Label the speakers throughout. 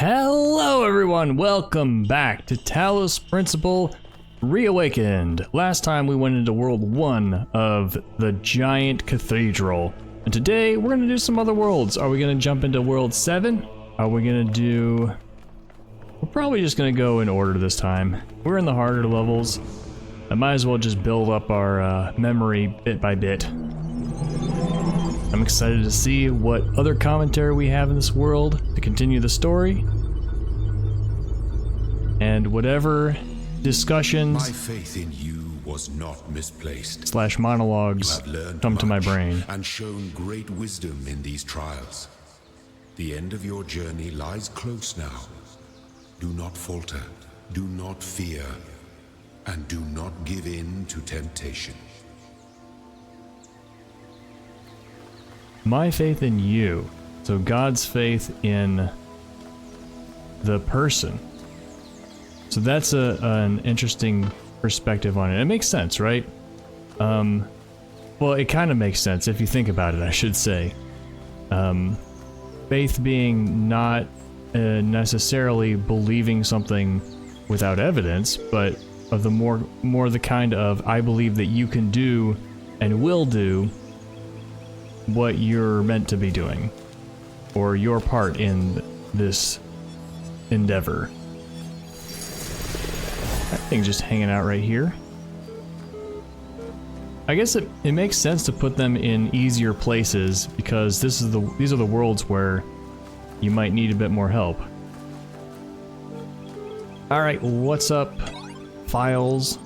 Speaker 1: Hello everyone, welcome back to Talos Principle Reawakened. Last time we went into World 1 of the Giant Cathedral. And today we're going to do some other worlds. Are we going to jump into World 7? Are we going to do... We're probably just going to go in order this time. We're in the harder levels. I might as well just build up our memory bit by bit. I'm excited to see what other commentary we have in this world to continue the story. And whatever discussions
Speaker 2: my faith in you was not misplaced.
Speaker 1: / monologues come to my brain.
Speaker 2: And shown great wisdom in these trials. The end of your journey lies close now. Do not falter, do not fear, and do not give in to temptation.
Speaker 1: My faith in you. So God's faith in the person. So that's an interesting perspective on it. It makes sense, right? Well, it kind of makes sense if you think about it, I should say. Faith being not necessarily believing something without evidence, but of the more the kind of I believe that you can do and will do what you're meant to be doing, or your part in this endeavor. That thing's just hanging out right here. I guess it makes sense to put them in easier places because these are the worlds where you might need a bit more help. Alright, what's up, files?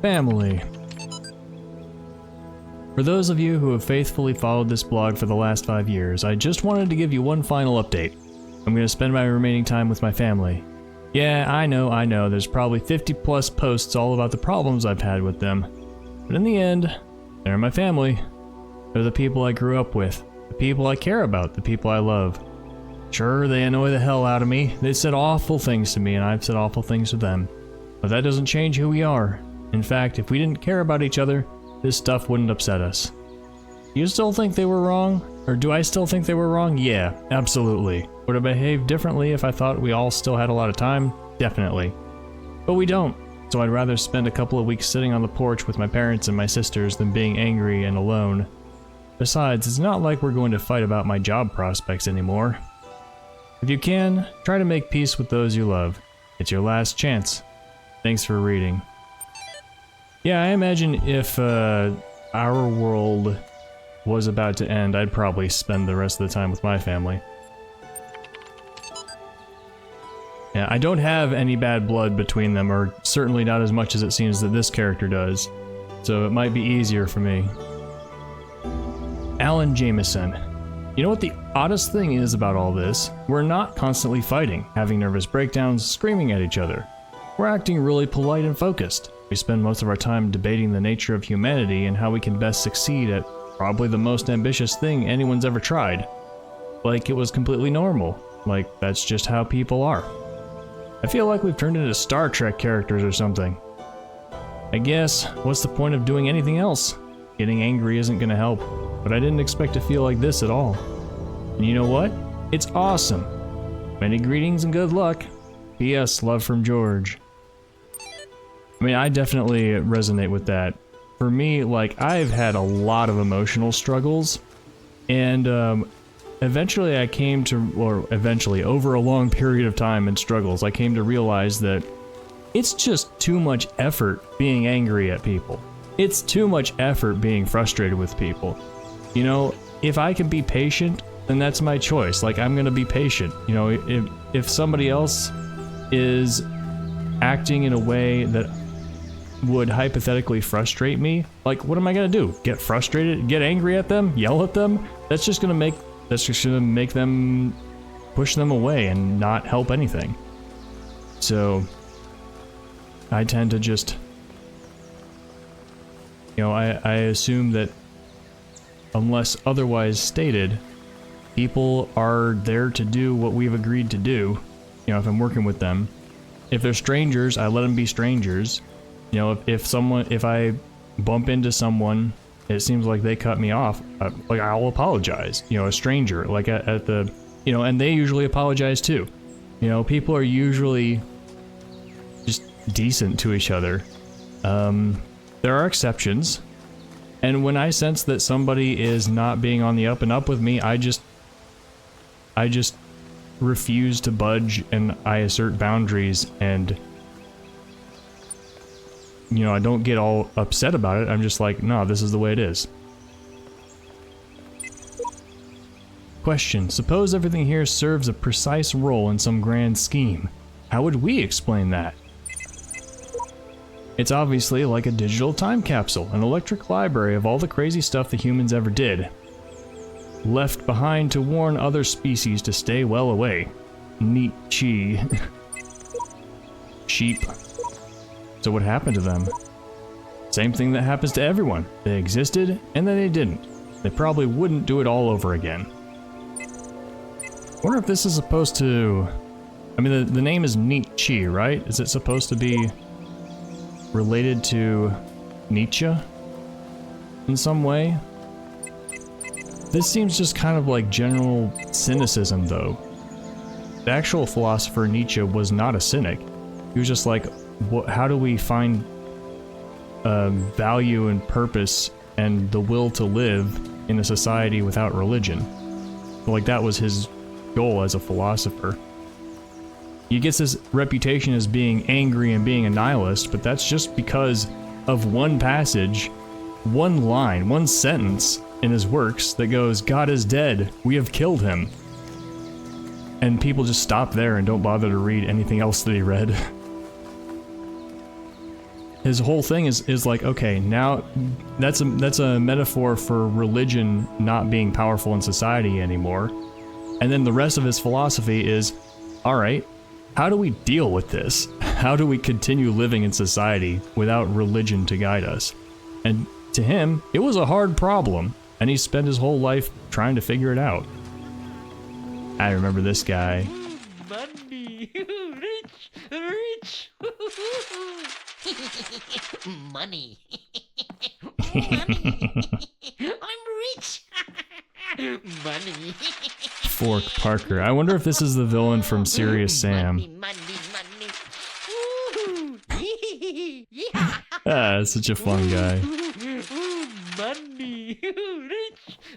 Speaker 1: Family. For those of you who have faithfully followed this blog for the last 5 years, I just wanted to give you one final update. I'm going to spend my remaining time with my family. Yeah, I know, there's probably 50 plus posts all about the problems I've had with them. But in the end, they're my family. They're the people I grew up with, the people I care about, the people I love. Sure, they annoy the hell out of me. They said awful things to me and I've said awful things to them. But that doesn't change who we are. In fact, if we didn't care about each other, this stuff wouldn't upset us. Do you still think they were wrong? Or do I still think they were wrong? Yeah, absolutely. Would I behave differently if I thought we all still had a lot of time? Definitely. But we don't, so I'd rather spend a couple of weeks sitting on the porch with my parents and my sisters than being angry and alone. Besides, it's not like we're going to fight about my job prospects anymore. If you can, try to make peace with those you love. It's your last chance. Thanks for reading. Yeah, I imagine if our world was about to end, I'd probably spend the rest of the time with my family. Yeah, I don't have any bad blood between them, or certainly not as much as it seems that this character does, so it might be easier for me. Alan Jameson. You know what the oddest thing is about all this? We're not constantly fighting, having nervous breakdowns, screaming at each other. We're acting really polite and focused. We spend most of our time debating the nature of humanity and how we can best succeed at probably the most ambitious thing anyone's ever tried. Like it was completely normal. Like that's just how people are. I feel like we've turned into Star Trek characters or something. I guess, what's the point of doing anything else? Getting angry isn't gonna help, but I didn't expect to feel like this at all. And you know what? It's awesome. Many greetings and good luck. P.S. Love from George. I mean, I definitely resonate with that. For me, like, I've had a lot of emotional struggles, and eventually I came to, or eventually, over a long period of time and struggles, I came to realize that it's just too much effort being angry at people. It's too much effort being frustrated with people. You know, if I can be patient, then that's my choice. Like, I'm gonna be patient. You know, if somebody else is acting in a way that would hypothetically frustrate me, like, what am I gonna do? Get frustrated? Get angry at them? Yell at them? That's just gonna make them push them away and not help anything. So I tend to just, you know, I assume that unless otherwise stated, people are there to do what we've agreed to do. You know, if I'm working with them. If they're strangers, I let them be strangers. You know, if I bump into someone it seems like they cut me off, like I'll apologize, a stranger, like at the, and they usually apologize too. People are usually just decent to each other. There are exceptions, and when I sense that somebody is not being on the up and up with me, I just refuse to budge, and I assert boundaries, and I don't get all upset about it. I'm just like, no, this is the way it is. Question: suppose everything here serves a precise role in some grand scheme. How would we explain that? It's obviously like a digital time capsule, an electric library of all the crazy stuff the humans ever did. Left behind to warn other species to stay well away. Neat chi. Sheep. So what happened to them? Same thing that happens to everyone. They existed, and then they didn't. They probably wouldn't do it all over again. Wonder if this is supposed to... I mean, the name is Neat Chi, right? Is it supposed to be related to Nietzsche in some way? This seems just kind of like general cynicism, though. The actual philosopher Nietzsche was not a cynic. He was just like, how do we find value and purpose and the will to live in a society without religion? Like, that was his goal as a philosopher. He gets this reputation as being angry and being a nihilist, but that's just because of one passage, one line, one sentence in his works that goes, "God is dead, we have killed him." And people just stop there and don't bother to read anything else that he read. His whole thing is like, okay, now that's a metaphor for religion not being powerful in society anymore. And then the rest of his philosophy is, all right, how do we deal with this? How do we continue living in society without religion to guide us? And to him, it was a hard problem, and he spent his whole life trying to figure it out. I remember this guy.
Speaker 3: Money, rich, rich. Money. Money. I'm rich. Money.
Speaker 1: Fork Parker. I wonder if this is the villain from Serious Sam.
Speaker 3: Money, money. Ooh, yeah.
Speaker 1: Ah, such a fun guy.
Speaker 3: Money,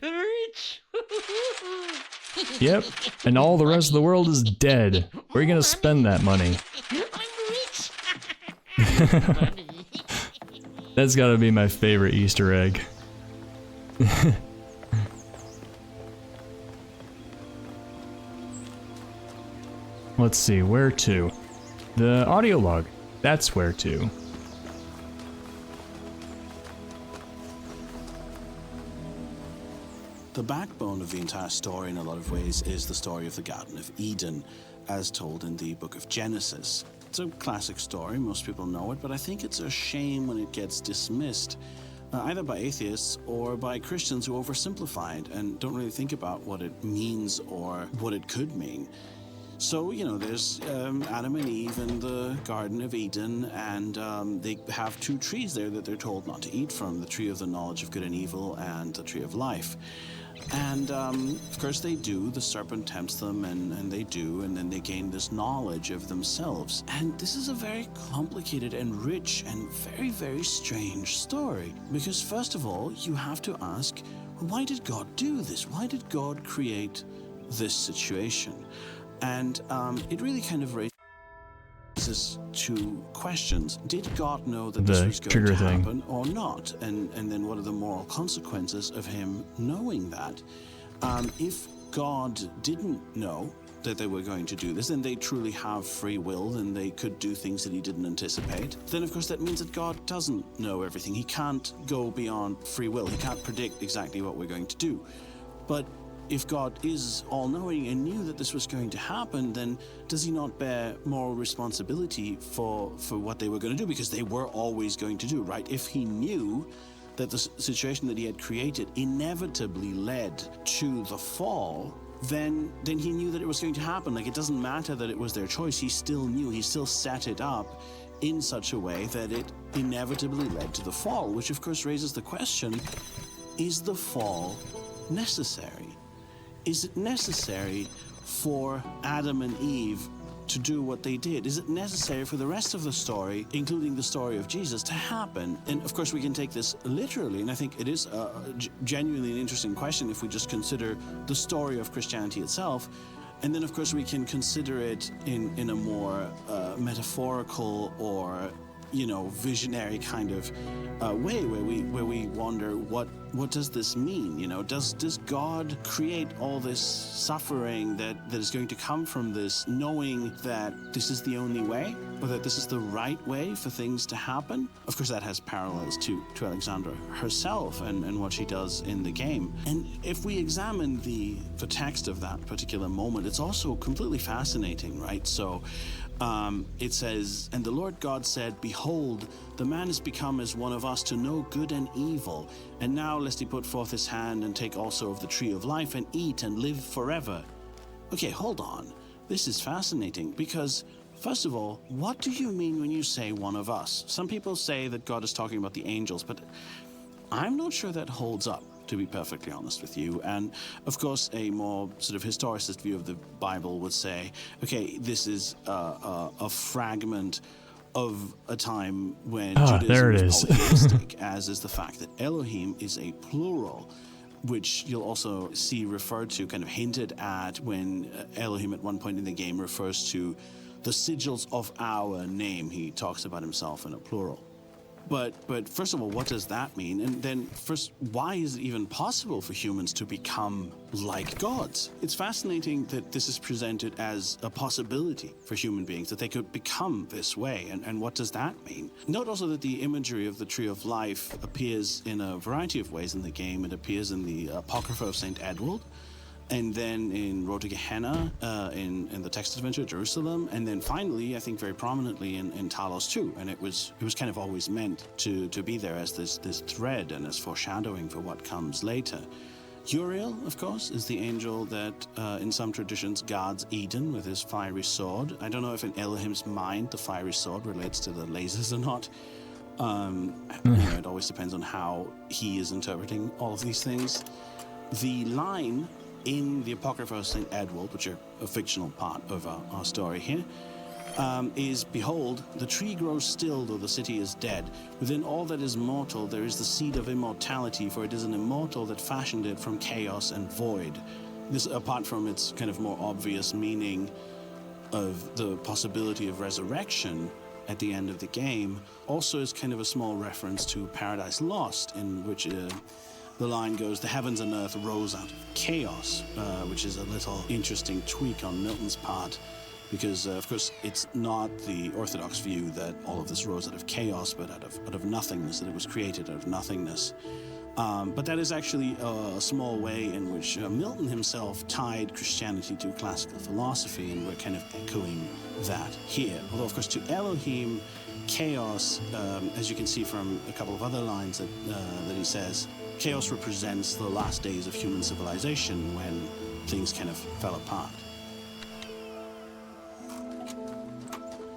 Speaker 3: rich.
Speaker 1: Yep, and all the rest of the world is dead. Where are you gonna spend that money?
Speaker 3: I'm rich. Money.
Speaker 1: That's gotta be my favorite Easter egg. Let's see, where to? The audio log. That's where to.
Speaker 4: The backbone of the entire story, in a lot of ways, is the story of the Garden of Eden, as told in the book of Genesis. It's a classic story, most people know it, but I think it's a shame when it gets dismissed, either by atheists or by Christians who oversimplify it and don't really think about what it means or what it could mean. So, there's Adam and Eve in the Garden of Eden, and they have two trees there that they're told not to eat from, the tree of the knowledge of good and evil and the tree of life. And, of course, they do. The serpent tempts them, and they do, and then they gain this knowledge of themselves. And this is a very complicated and rich and very, very strange story. Because, first of all, you have to ask, why did God do this? Why did God create this situation? And it really kind of raises two questions. Did God know that this was going to happen or not? And then what are the moral consequences of him knowing that? If God didn't know that they were going to do this, then they truly have free will and they could do things that he didn't anticipate. Then, of course, that means that God doesn't know everything. He can't go beyond free will. He can't predict exactly what we're going to do. But if God is all-knowing and knew that this was going to happen, then does he not bear moral responsibility for what they were going to do? Because they were always going to do, right? If he knew that the situation that he had created inevitably led to the fall, then he knew that it was going to happen. Like, it doesn't matter that it was their choice. He still knew. He still set it up in such a way that it inevitably led to the fall, which of course raises the question, is the fall necessary? Is it necessary for Adam and Eve to do what they did? Is it necessary for the rest of the story, including the story of Jesus, to happen? And of course we can take this literally, and I think it is genuinely an interesting question if we just consider the story of Christianity itself. And then of course we can consider it in a more metaphorical or visionary kind of way, where we wonder what does this mean? Does God create all this suffering that is going to come from this, knowing that this is the only way, or that this is the right way for things to happen? Of course, that has parallels to Alexandra herself and what she does in the game. And if we examine the text of that particular moment, it's also completely fascinating, right? So it says, "And the Lord God said, Behold, the man is become as one of us to know good and evil. And now lest he put forth his hand and take also of the tree of life and eat and live forever." Okay, hold on. This is fascinating because, first of all, what do you mean when you say one of us? Some people say that God is talking about the angels, but I'm not sure that holds up, to be perfectly honest with you. And of course, a more sort of historicist view of the Bible would say, okay, this is a fragment of a time when Judaism was polytheistic, as is the fact that Elohim is a plural, which you'll also see referred to, kind of hinted at, when Elohim at one point in the game refers to the sigils of our name. He talks about himself in a plural. But first of all, what does that mean? And then first, why is it even possible for humans to become like gods? It's fascinating that this is presented as a possibility for human beings, that they could become this way. And what does that mean? Note also that the imagery of the Tree of Life appears in a variety of ways in the game. It appears in the Apocrypha of St. Edward, and then in Road to Gehenna, in the text adventure Jerusalem, and then finally, I think very prominently in Talos 2. And it was kind of always meant to be there as this thread and as foreshadowing for what comes later. Uriel, of course, is the angel that in some traditions guards Eden with his fiery sword. I don't know if in Elohim's mind the fiery sword relates to the lasers or not. It always depends on how he is interpreting all of these things. The line in the Apocrypha of St. Edward, which are a fictional part of our story here, is, "Behold, the tree grows still, though the city is dead. Within all that is mortal there is the seed of immortality, for it is an immortal that fashioned it from chaos and void." This, apart from its kind of more obvious meaning of the possibility of resurrection at the end of the game, also is kind of a small reference to Paradise Lost, in which the line goes, "The heavens and earth rose out of chaos," which is a little interesting tweak on Milton's part, because of course it's not the orthodox view that all of this rose out of chaos, but out of nothingness, that it was created out of nothingness. But that is actually a small way in which Milton himself tied Christianity to classical philosophy, and we're kind of echoing that here. Although of course to Elohim, chaos, as you can see from a couple of other lines that he says, chaos represents the last days of human civilization when things kind of fell apart.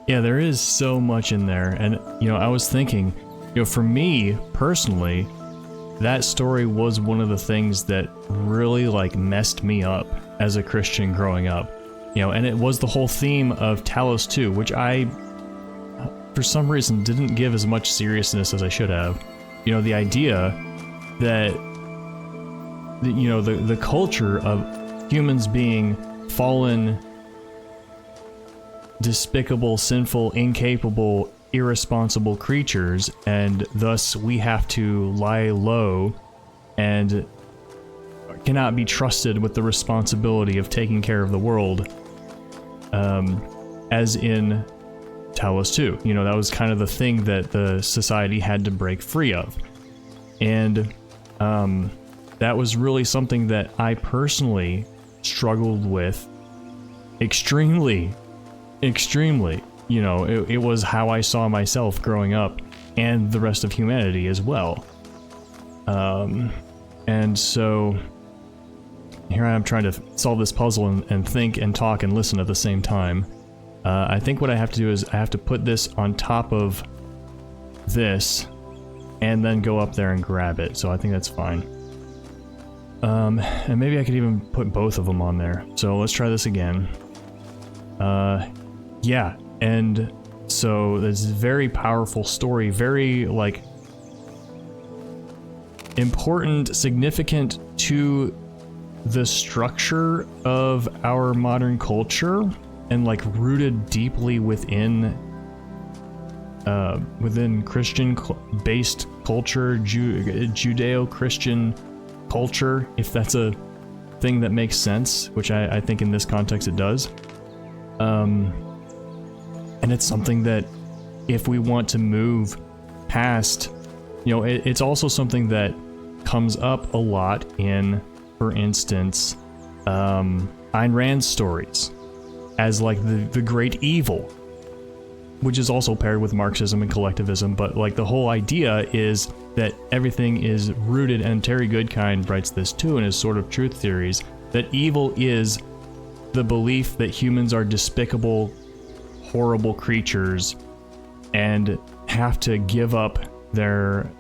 Speaker 1: Yeah, there is so much in there. And, I was thinking, for me personally, that story was one of the things that really messed me up as a Christian growing up. And it was the whole theme of Talos 2, which I, for some reason, didn't give as much seriousness as I should have. The idea that the culture of humans being fallen, despicable, sinful, incapable, irresponsible creatures, and thus we have to lie low and cannot be trusted with the responsibility of taking care of the world, as in Talos 2. That was kind of the thing that the society had to break free of. And that was really something that I personally struggled with extremely. It was how I saw myself growing up, and the rest of humanity as well. And so here I am trying to solve this puzzle and think and talk and listen at the same time. I think what I have to do is I have to put this on top of this and then go up there and grab it. So I think that's fine. And maybe I could even put both of them on there. So let's try this again. Yeah, and so this very powerful story, very like important, significant to the structure of our modern culture, and like rooted deeply within Christian-based culture, Judeo-Christian culture, if that's a thing that makes sense, which I think in this context it does. And it's something that if we want to move past, you know, it's also something that comes up a lot in, for instance, Ayn Rand's stories as like the great evil, which is also paired with Marxism and collectivism, but like the whole idea is that everything is rooted, and Terry Goodkind writes this too in his Sort of Truth theories, that evil is the belief that humans are despicable, horrible creatures and have to give up their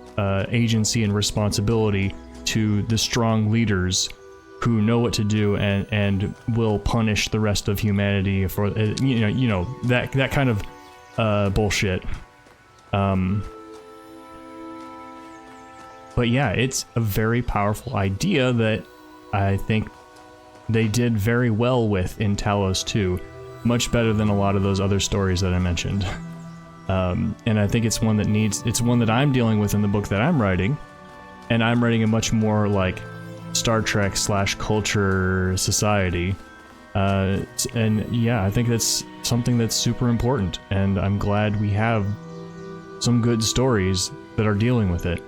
Speaker 1: agency and responsibility to the strong leaders who know what to do and will punish the rest of humanity for you know that kind of bullshit. But yeah, it's a very powerful idea that I think they did very well with in Talos 2. Much better than a lot of those other stories that I mentioned. And I think it's one that I'm dealing with in the book that I'm writing. And I'm writing a much more like Star Trek / culture society. And yeah, I think that's something that's super important. And I'm glad we have some good stories that are dealing with it.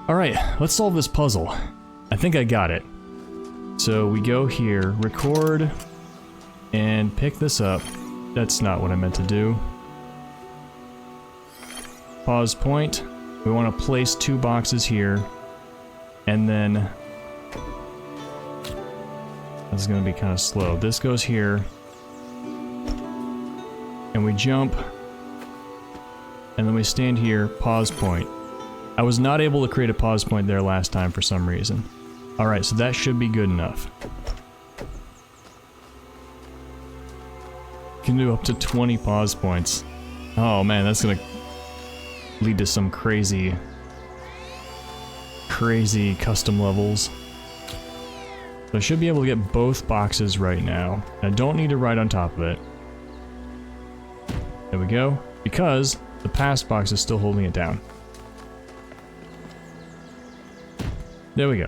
Speaker 1: Alright, let's solve this puzzle. I think I got it. So we go here, record, and pick this up. That's not what I meant to do. Pause point. We want to place 2 boxes here. And then... this is going to be kind of slow. This goes here. And we jump. And then we stand here, pause point. I was not able to create a pause point there last time for some reason. Alright, so that should be good enough. Can do up to 20 pause points. Oh man, that's gonna lead to some crazy custom levels. So I should be able to get both boxes right now. I don't need to write on top of it. There we go. Because the past box is still holding it down. There we go.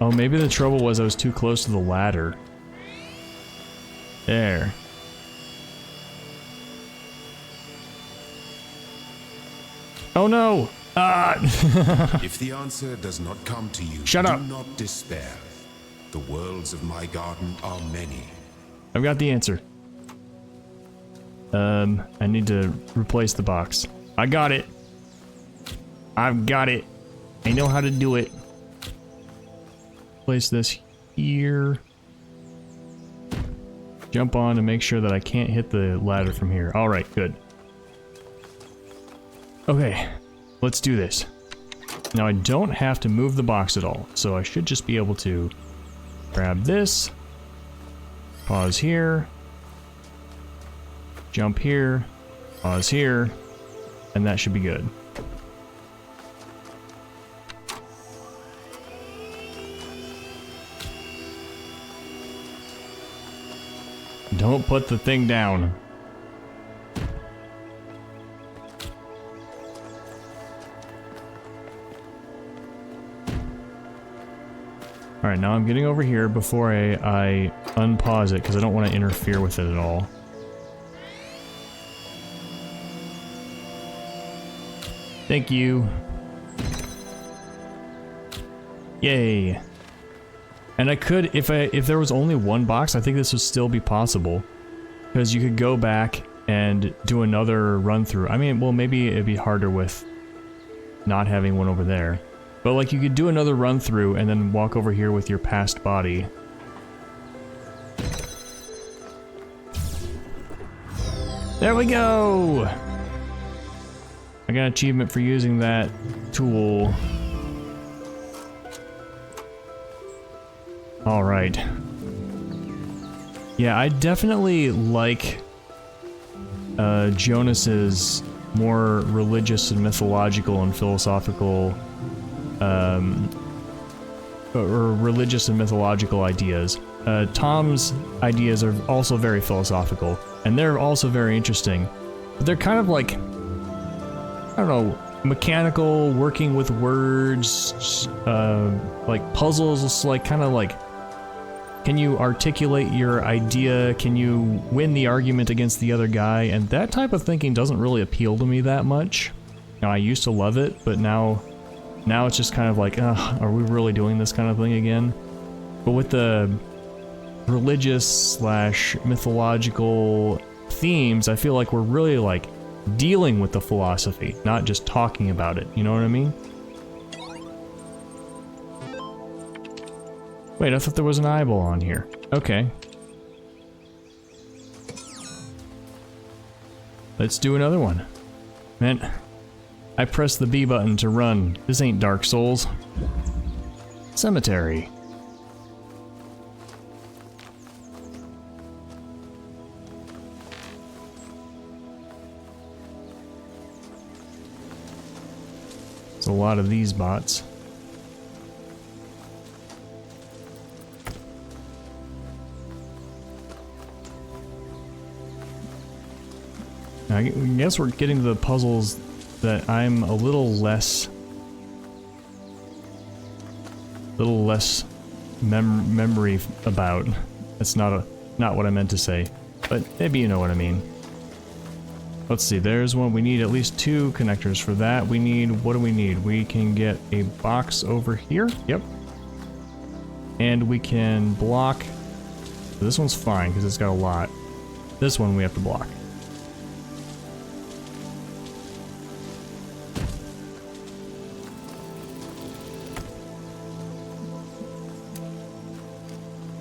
Speaker 1: Oh, maybe the trouble was I was too close to the ladder. There. Oh no! Ah!
Speaker 2: If the answer does not come to you,
Speaker 1: Shut up.
Speaker 2: do not despair. The worlds of my garden are many.
Speaker 1: I've got the answer. I need to replace the box. I got it. I've got it. I know how to do it. Place this here. Jump on to make sure that I can't hit the ladder from here. Alright, good. Okay, let's do this. Now I don't have to move the box at all, so I should just be able to grab this, pause here, jump here, pause here, and that should be good. Don't put the thing down. Alright, now I'm getting over here before I unpause it because I don't want to interfere with it at all. Thank you. Yay. And I could, if there was only one box, I think this would still be possible. Because you could go back and do another run through. I mean, well, maybe it'd be harder with not having one over there. But like you could do another run through and then walk over here with your past body. There we go! I got an achievement for using that tool. Alright. Yeah, I definitely like Jonas's more religious and mythological and philosophical or religious and mythological ideas. Tom's ideas are also very philosophical, and they're also very interesting. But they're kind of like, I don't know, mechanical, working with words, like puzzles. It's like kind of like, can you articulate your idea? Can you win the argument against the other guy? And that type of thinking doesn't really appeal to me that much. Now, I used to love it, but now it's just kind of like, are we really doing this kind of thing again? But with the religious / mythological themes, I feel like we're really like dealing with the philosophy, not just talking about it. You know what I mean? Wait, I thought there was an eyeball on here. Okay. Let's do another one. Man, I pressed the B button to run. This ain't Dark Souls. Cemetery. There's a lot of these bots. I guess we're getting to the puzzles that I'm a little less memory about. That's not what I meant to say, but maybe you know what I mean. Let's see, there's one. We need at least 2 connectors for that. We need, what do we need? We can get a box over here. Yep. And we can block. This one's fine because it's got a lot. This one we have to block.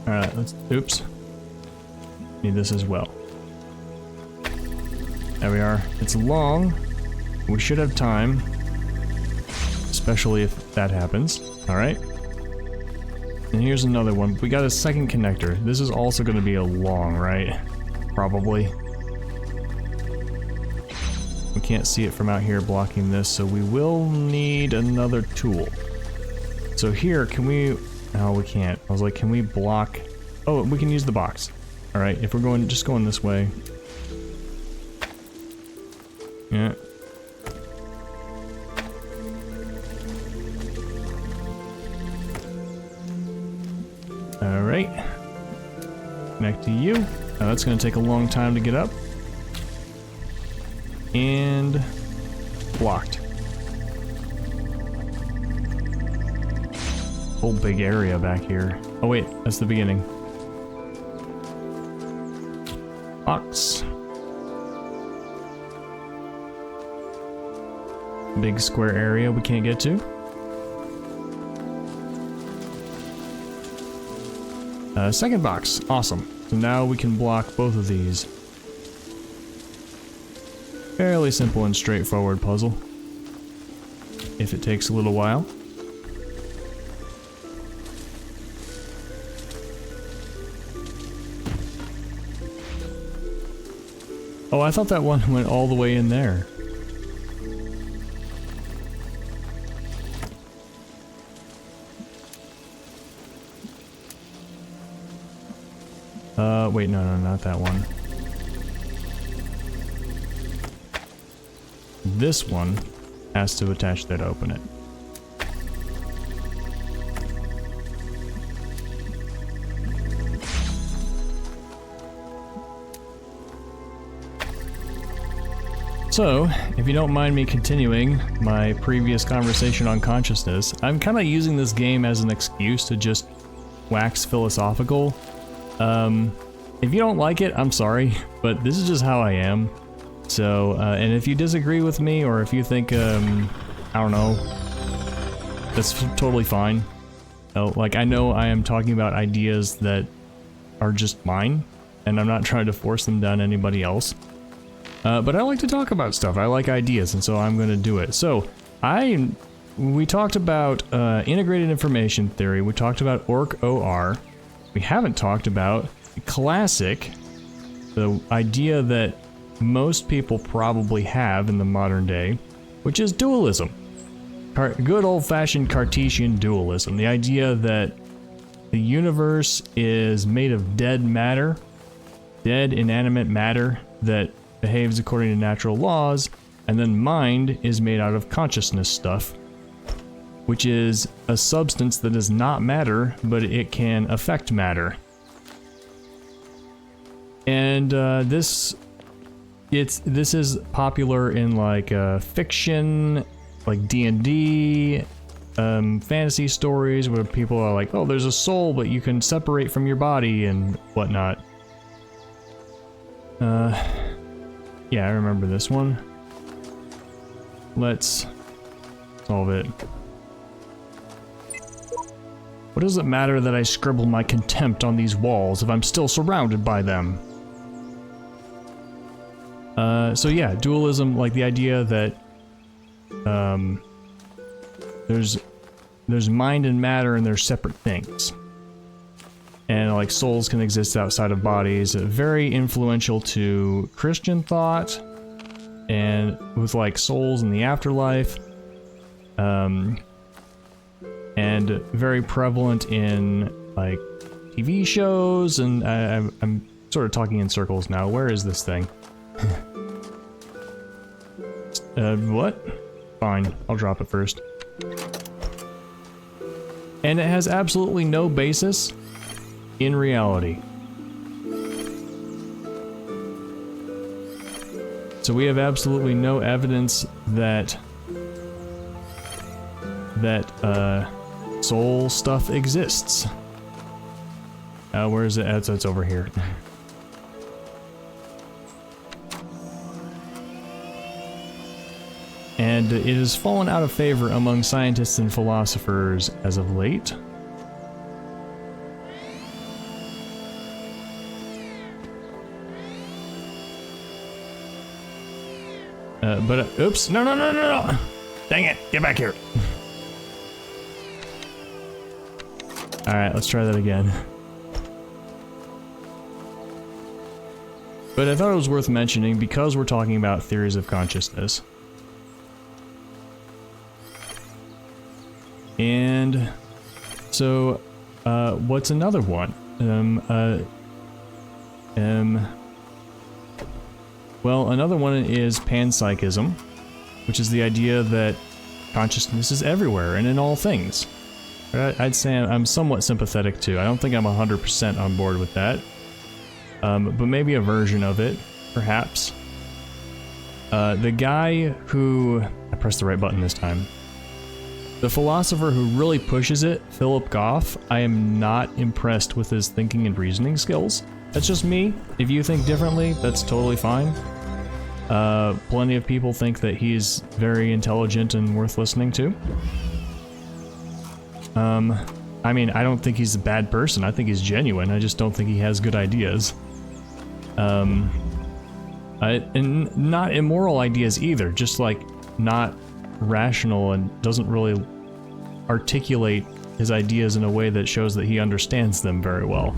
Speaker 1: Alright, let's, oops. Need this as well. There we are. It's long. We should have time. Especially if that happens. Alright. And here's another one. We got a second connector. This is also going to be a long, right? Probably. We can't see it from out here blocking this, so we will need another tool. So here, can we... No, we can't. I was like, can we block... Oh, we can use the box. Alright, if we're going, just going this way. Yeah. Alright. Connect to you. Now that's going to take a long time to get up. And... blocked. Whole big area back here. Oh wait, that's the beginning. Box. Big square area we can't get to. Second box. Awesome. So now we can block both of these. Fairly simple and straightforward puzzle. If it takes a little while. Oh, I thought that one went all the way in there. Wait, no, not that one. This one has to attach there to open it. So, if you don't mind me continuing my previous conversation on consciousness, I'm kind of using this game as an excuse to just wax philosophical. If you don't like it, I'm sorry, but this is just how I am. So, and if you disagree with me, or if you think, I don't know, That's totally fine. Like, I know I am talking about ideas that are just mine, and I'm not trying to force them down anybody else. But I like to talk about stuff. I like ideas, and so I'm going to do it. So, we talked about integrated information theory. We talked about OR. We haven't talked about classic, the idea that most people probably have in the modern day, which is dualism. Good old-fashioned Cartesian dualism. The idea that the universe is made of dead matter, dead inanimate matter that behaves according to natural laws, and then mind is made out of consciousness stuff, which is a substance that is not matter, but it can affect matter. And this is popular in like fiction, like D&D, fantasy stories where people are like, oh, there's a soul, but you can separate from your body and whatnot. Yeah, I remember this one. Let's solve it. What does it matter that I scribble my contempt on these walls if I'm still surrounded by them? So yeah, dualism, like the idea that there's mind and matter and they're separate things. And like souls can exist outside of bodies. Very influential to Christian thought, and with like souls in the afterlife. And very prevalent in like TV shows, and I'm sort of talking in circles now. Where is this thing? What? Fine, I'll drop it first. And it has absolutely no basis in reality. So we have absolutely no evidence that soul stuff exists. Where is it? It's over here. And it has fallen out of favor among scientists and philosophers as of late. Oops, no. Dang it, get back here. Alright, let's try that again. But I thought it was worth mentioning because we're talking about theories of consciousness. And so, what's another one? Well, another one is panpsychism, which is the idea that consciousness is everywhere and in all things. I'd say I'm somewhat sympathetic to. I don't think I'm 100% on board with that. But maybe a version of it, perhaps. The guy who... I pressed the right button this time. The philosopher who really pushes it, Philip Goff, I am not impressed with his thinking and reasoning skills. That's just me. If you think differently, that's totally fine. Plenty of people think that he's very intelligent and worth listening to. I mean, I don't think he's a bad person. I think he's genuine. I just don't think he has good ideas. And not immoral ideas either, just like not rational and doesn't really articulate his ideas in a way that shows that he understands them very well.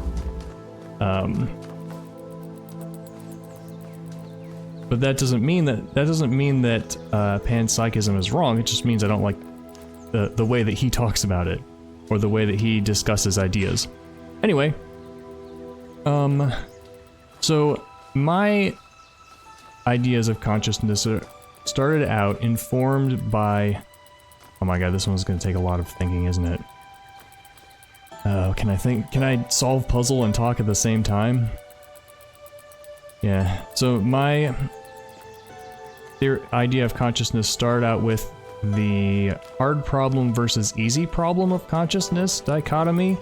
Speaker 1: But that doesn't mean that panpsychism is wrong. It just means I don't like the way that he talks about it, or the way that he discusses ideas. Anyway, so my ideas of consciousness started out informed by... Oh my god, this one's gonna take a lot of thinking, isn't it? Can I solve puzzle and talk at the same time? Yeah, so my idea of consciousness started out with the hard problem versus easy problem of consciousness dichotomy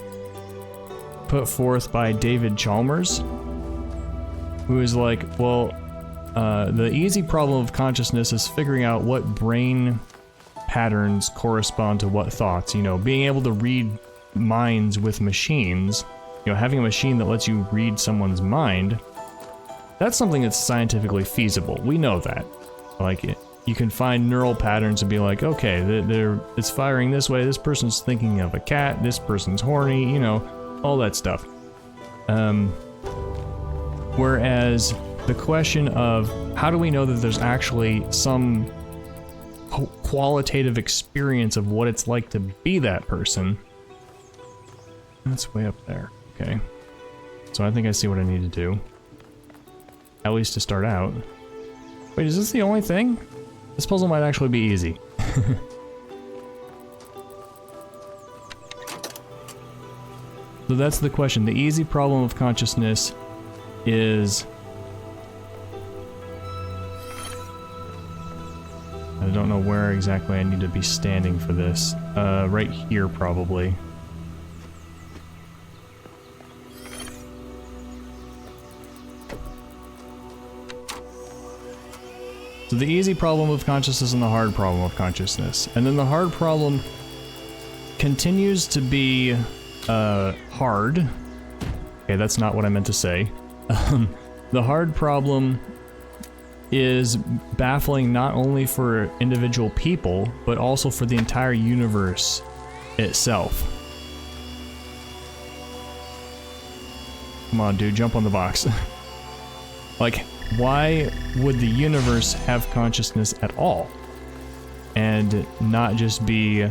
Speaker 1: put forth by David Chalmers, who is like, well, the easy problem of consciousness is figuring out what brain patterns correspond to what thoughts. You know, being able to read minds with machines, you know, having a machine that lets you read someone's mind, that's something that's scientifically feasible. We know that. Like, you can find neural patterns and be like, okay, it's firing this way, this person's thinking of a cat, this person's horny, you know, all that stuff. Whereas the question of how do we know that there's actually some qualitative experience of what it's like to be that person, that's way up there. Okay. So I think I see what I need to do. At least to start out. Wait, is this the only thing? This puzzle might actually be easy. So that's the question. The easy problem of consciousness is... I don't know where exactly I need to be standing for this. Right here, probably. So the easy problem of consciousness and the hard problem of consciousness. And then the hard problem continues to be hard. Okay, that's not what I meant to say. The hard problem is baffling not only for individual people, but also for the entire universe itself. Come on, dude, jump on the box. Like, why would the universe have consciousness at all? And not just be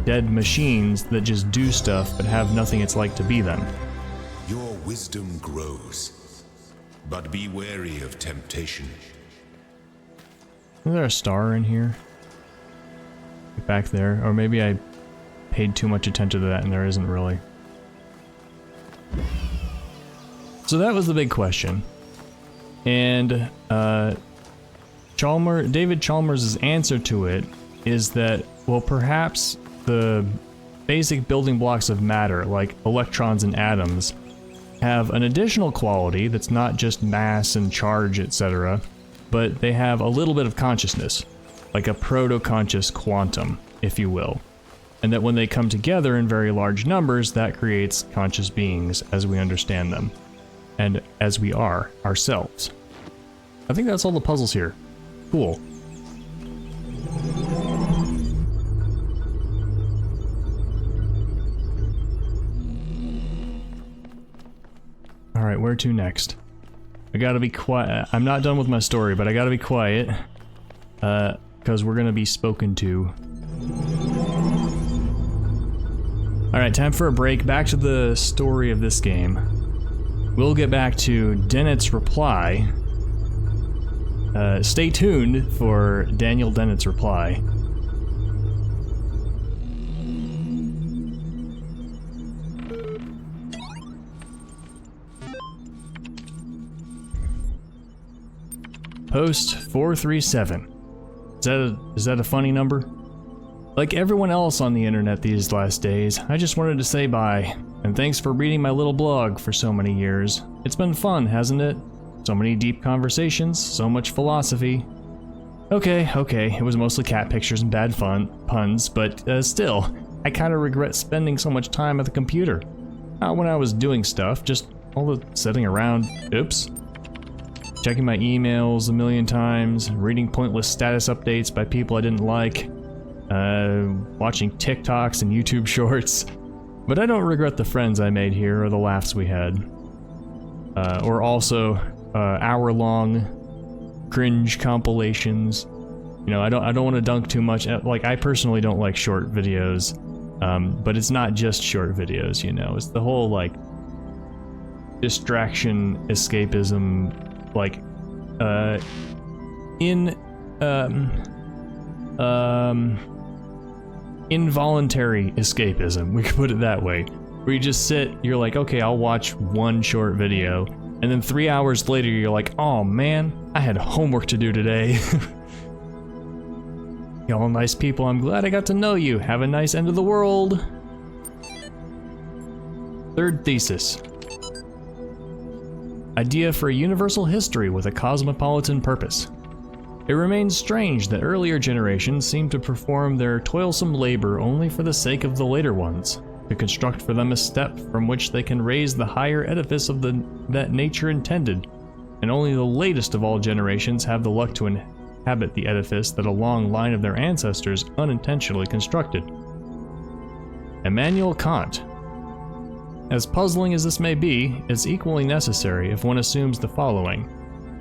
Speaker 1: dead machines that just do stuff but have nothing it's like to be them.
Speaker 2: Your wisdom grows, but be wary of temptation.
Speaker 1: Is there a star in here? Back there? Or maybe I paid too much attention to that and there isn't really. So that was the big question. And David Chalmers' answer to it is that, well, perhaps the basic building blocks of matter, like electrons and atoms, have an additional quality that's not just mass and charge, etc., but they have a little bit of consciousness, like a proto-conscious quantum, if you will. And that when they come together in very large numbers, that creates conscious beings as we understand them, and as we are ourselves. I think that's all the puzzles here. Cool. Alright, where to next? I gotta be quiet. I'm not done with my story, but I gotta be quiet. Because we're gonna be spoken to. Alright, time for a break. Back to the story of this game. We'll get back to Dennett's reply. Stay tuned for Daniel Dennett's reply. Post 437. Is that a funny number? Like everyone else on the internet these last days, I just wanted to say bye, and thanks for reading my little blog for so many years. It's been fun, hasn't it? So many deep conversations, so much philosophy. Okay, it was mostly cat pictures and bad puns, but still, I kinda regret spending so much time at the computer. Not when I was doing stuff, just all the sitting around, oops. Checking my emails a million times, reading pointless status updates by people I didn't like, watching TikToks and YouTube shorts. But I don't regret the friends I made here or the laughs we had. Or also hour-long cringe compilations. You know, I don't want to dunk too much. Like, I personally don't like short videos, but it's not just short videos. You know, it's the whole like distraction, escapism, like involuntary escapism. We could put it that way. Where you just sit, you're like, okay, I'll watch one short video. And then 3 hours later, you're like, oh man, I had homework to do today. Y'all nice people, I'm glad I got to know you. Have a nice end of the world. Third thesis. Idea for a universal history with a cosmopolitan purpose. It remains strange that earlier generations seem to perform their toilsome labor only for the sake of the later ones, to construct for them a step from which they can raise the higher edifice of that nature intended, and only the latest of all generations have the luck to inhabit the edifice that a long line of their ancestors unintentionally constructed. Immanuel Kant. As puzzling as this may be, it's equally necessary if one assumes the following.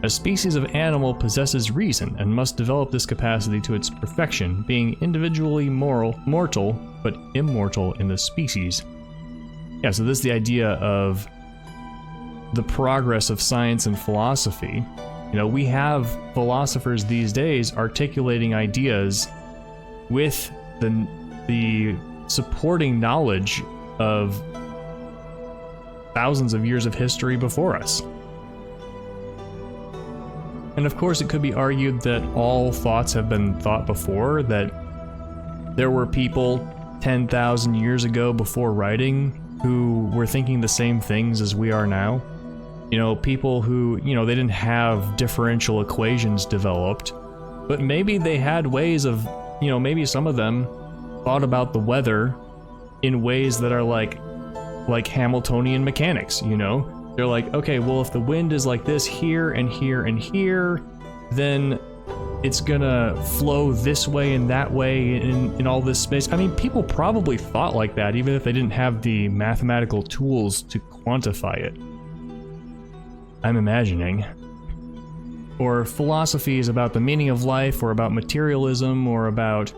Speaker 1: A species of animal possesses reason and must develop this capacity to its perfection, being individually mortal, but immortal in the species. Yeah, so this is the idea of the progress of science and philosophy. You know, we have philosophers these days articulating ideas with the supporting knowledge of thousands of years of history before us. And of course, it could be argued that all thoughts have been thought before, that there were people 10,000 years ago before writing who were thinking the same things as we are now. You know, people who, you know, they didn't have differential equations developed, but maybe they had ways of, you know, maybe some of them thought about the weather in ways that are like Hamiltonian mechanics, you know? They're like, okay, well, if the wind is like this here and here and here, then it's gonna flow this way and that way in all this space. I mean, people probably thought like that, even if they didn't have the mathematical tools to quantify it. I'm imagining. Or philosophy is about the meaning of life, or about materialism, or about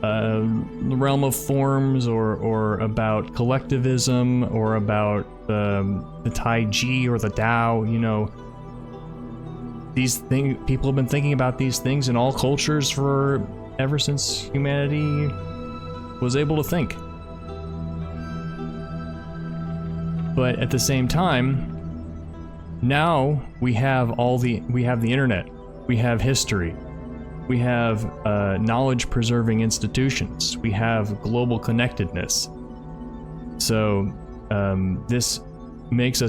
Speaker 1: the realm of forms, or about collectivism, or about the Tai Chi or the Tao. You know, these things, people have been thinking about these things in all cultures for ever since humanity was able to think. But at the same time, now we have the internet, we have history, we have knowledge preserving institutions, we have global connectedness. So this makes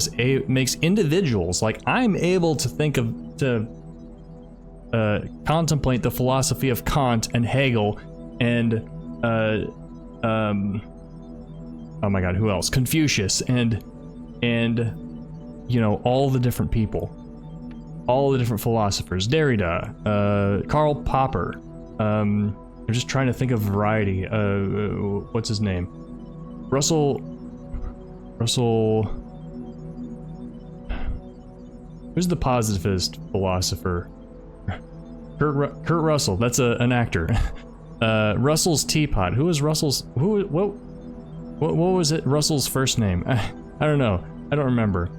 Speaker 1: individuals, like I'm able to contemplate the philosophy of Kant and Hegel and oh my god, who else? Confucius and you know, all the different people, all the different philosophers, Derrida, Karl Popper. I'm just trying to think of variety. What's his name? Russell. Who's the positivist philosopher? Kurt Russell. That's an actor. Russell's Teapot. Who was Russell's? What was it? Russell's first name? I don't know. I don't remember.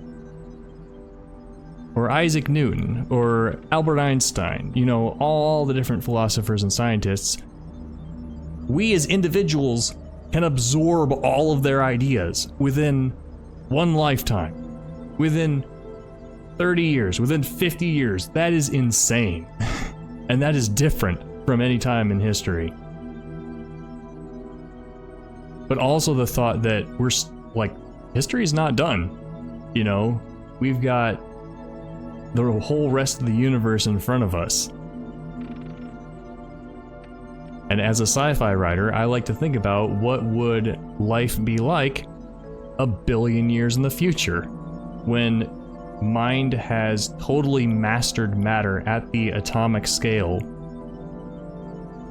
Speaker 1: Or Isaac Newton, or Albert Einstein, you know, all the different philosophers and scientists. We as individuals can absorb all of their ideas within one lifetime, within 30 years, within 50 years. That is insane. And that is different from any time in history. But also the thought that we're, like, history is not done. You know, we've got the whole rest of the universe in front of us. And as a sci-fi writer, I like to think about what would life be like 1 billion years in the future, when mind has totally mastered matter at the atomic scale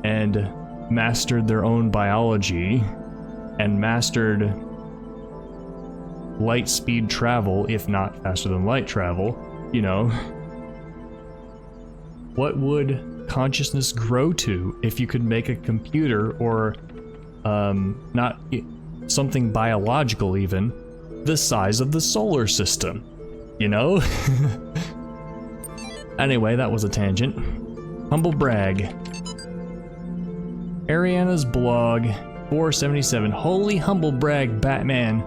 Speaker 1: and mastered their own biology and mastered light speed travel, if not faster than light travel. You know, what would consciousness grow to if you could make a computer, or not something biological even, the size of the solar system, you know? Anyway, that was a tangent. Humble brag. Ariana's blog 477. Holy humble brag, Batman.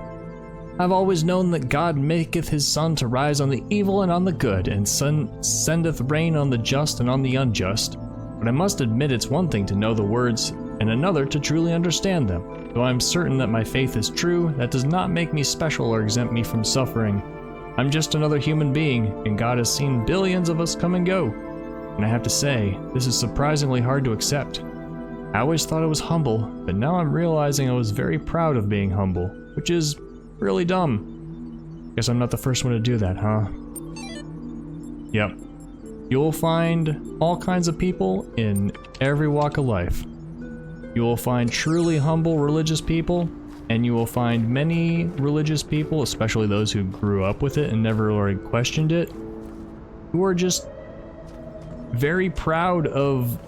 Speaker 1: I've always known that God maketh his sun to rise on the evil and on the good, and sendeth rain on the just and on the unjust. But I must admit it's one thing to know the words, and another to truly understand them. Though I'm certain that my faith is true, that does not make me special or exempt me from suffering. I'm just another human being, and God has seen billions of us come and go. And I have to say, this is surprisingly hard to accept. I always thought I was humble, but now I'm realizing I was very proud of being humble, which is really dumb. Guess I'm not the first one to do that, huh? Yep. You'll find all kinds of people in every walk of life. You will find truly humble religious people, and you will find many religious people, especially those who grew up with it and never really questioned it, who are just very proud of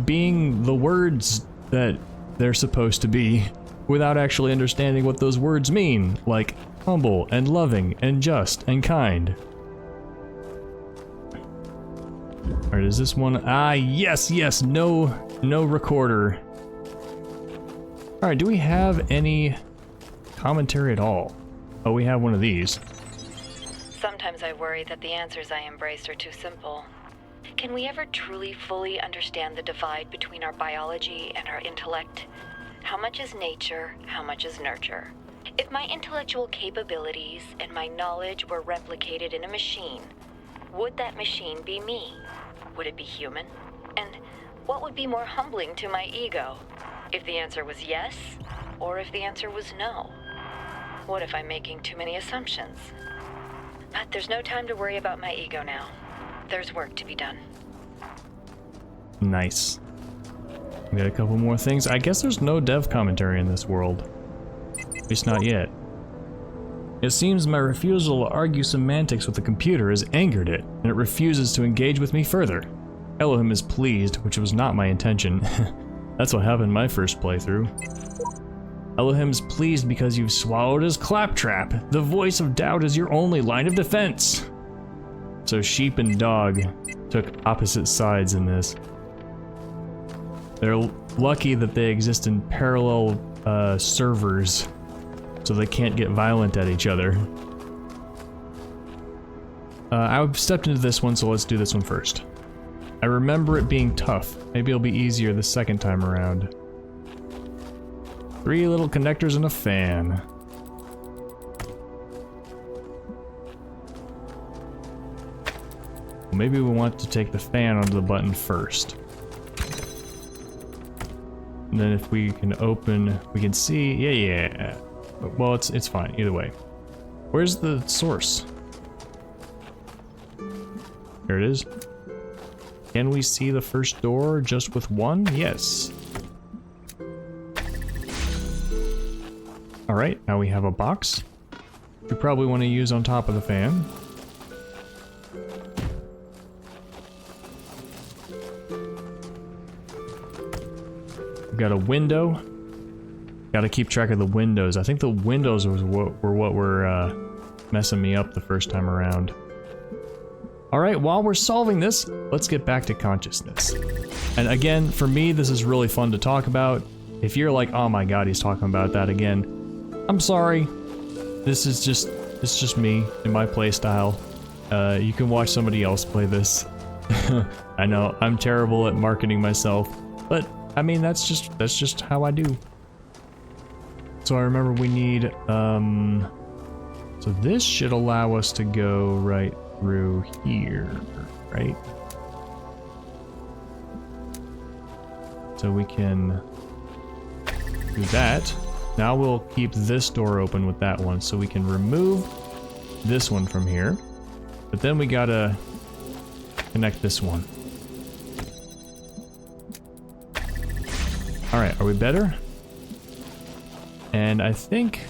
Speaker 1: being the words that they're supposed to be without actually understanding what those words mean, like humble and loving and just and kind. Alright, is this one? Ah, yes, no recorder. Alright, do we have any commentary at all? Oh, we have one of these.
Speaker 5: Sometimes I worry that the answers I embrace are too simple. Can we ever truly fully understand the divide between our biology and our intellect? How much is nature, how much is nurture? If my intellectual capabilities and my knowledge were replicated in a machine, would that machine be me? Would it be human? And what would be more humbling to my ego? If the answer was yes, or if the answer was no? What if I'm making too many assumptions? But there's no time to worry about my ego now. There's work to be done.
Speaker 1: Nice. We got a couple more things. I guess there's no dev commentary in this world. At least not yet. It seems my refusal to argue semantics with the computer has angered it, and it refuses to engage with me further. ELOHIM is pleased, which was not my intention. That's what happened in my first playthrough. ELOHIM's pleased because you've swallowed his claptrap. The voice of doubt is your only line of defense. So sheep and dog took opposite sides in this. They're lucky that they exist in parallel servers, so they can't get violent at each other. I've stepped into this one, so let's do this one first. I remember it being tough. Maybe it'll be easier the second time around. 3 little connectors and a fan. Maybe we want to take the fan onto the button first. And then if we can open, we can see, yeah. Well, it's fine, either way. Where's the source? Here it is. Can we see the first door just with one? Yes. Alright, now we have a box. We probably want to use on top of the fan. We've got a window. Gotta keep track of the windows. I think the windows were what were messing me up the first time around. Alright, while we're solving this, let's get back to consciousness. And again, for me, this is really fun to talk about. If you're like, oh my god, he's talking about that again, I'm sorry. This is just me and my play style. You can watch somebody else play this. I know, I'm terrible at marketing myself, but I mean, that's just how I do. So I remember we need, so this should allow us to go right through here, right? So we can do that. Now we'll keep this door open with that one, so we can remove this one from here. But then we gotta connect this one. Alright, are we better? And I think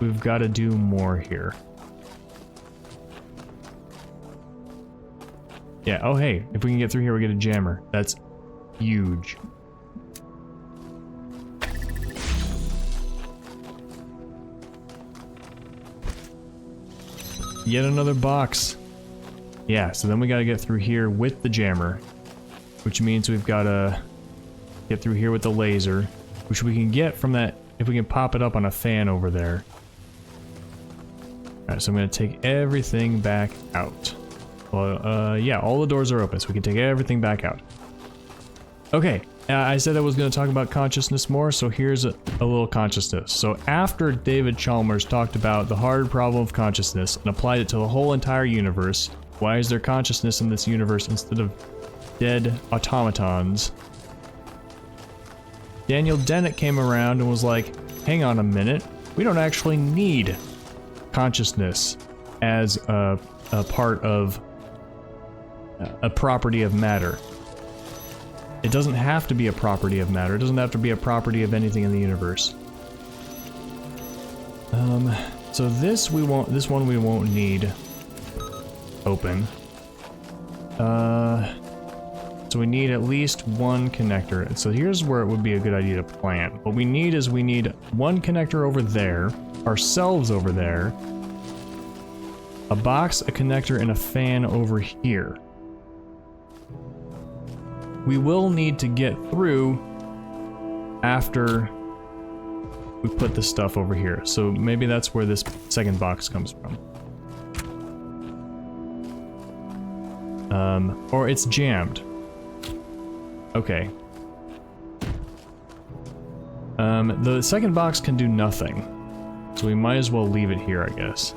Speaker 1: we've got to do more here. Yeah, oh hey, if we can get through here, we get a jammer. That's huge. Yet another box. Yeah, so then we gotta get through here with the jammer, which means we've gotta get through here with the laser, which we can get from that if we can pop it up on a fan over there. Alright, so I'm gonna take everything back out. Well, yeah, all the doors are open, so we can take everything back out. Okay, I said I was gonna talk about consciousness more, so here's a little consciousness. So after David Chalmers talked about the hard problem of consciousness and applied it to the whole entire universe, Why is there consciousness in this universe instead of dead automatons? Daniel Dennett came around and was like, hang on a minute, we don't actually need consciousness as a part of a property of matter. It doesn't have to be a property of matter. It doesn't have to be a property of anything in the universe. So this one we won't need open. So we need at least one connector. So here's where it would be a good idea to plan. What we need is one connector over there, ourselves over there, a box, a connector, and a fan over here. We will need to get through after we put the stuff over here. So maybe that's where this second box comes from. Or it's jammed. Okay. The second box can do nothing. So we might as well leave it here, I guess.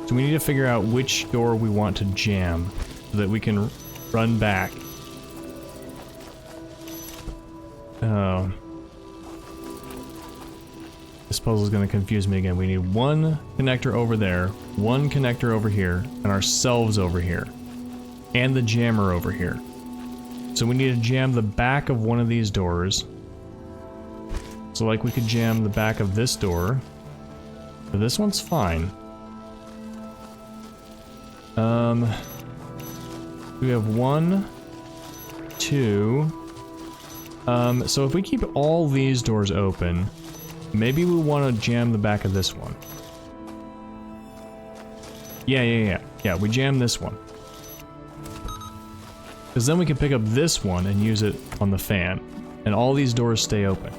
Speaker 1: So we need to figure out which door we want to jam so that we can run back. Oh. This puzzle is going to confuse me again. We need one connector over there, one connector over here, and ourselves over here. And the jammer over here. So we need to jam the back of one of these doors. So like we could jam the back of this door. But this one's fine. We have 1, 2. So if we keep all these doors open, maybe we want to jam the back of this one. Yeah, we jam this one. Because then we can pick up this one and use it on the fan. And all these doors stay open.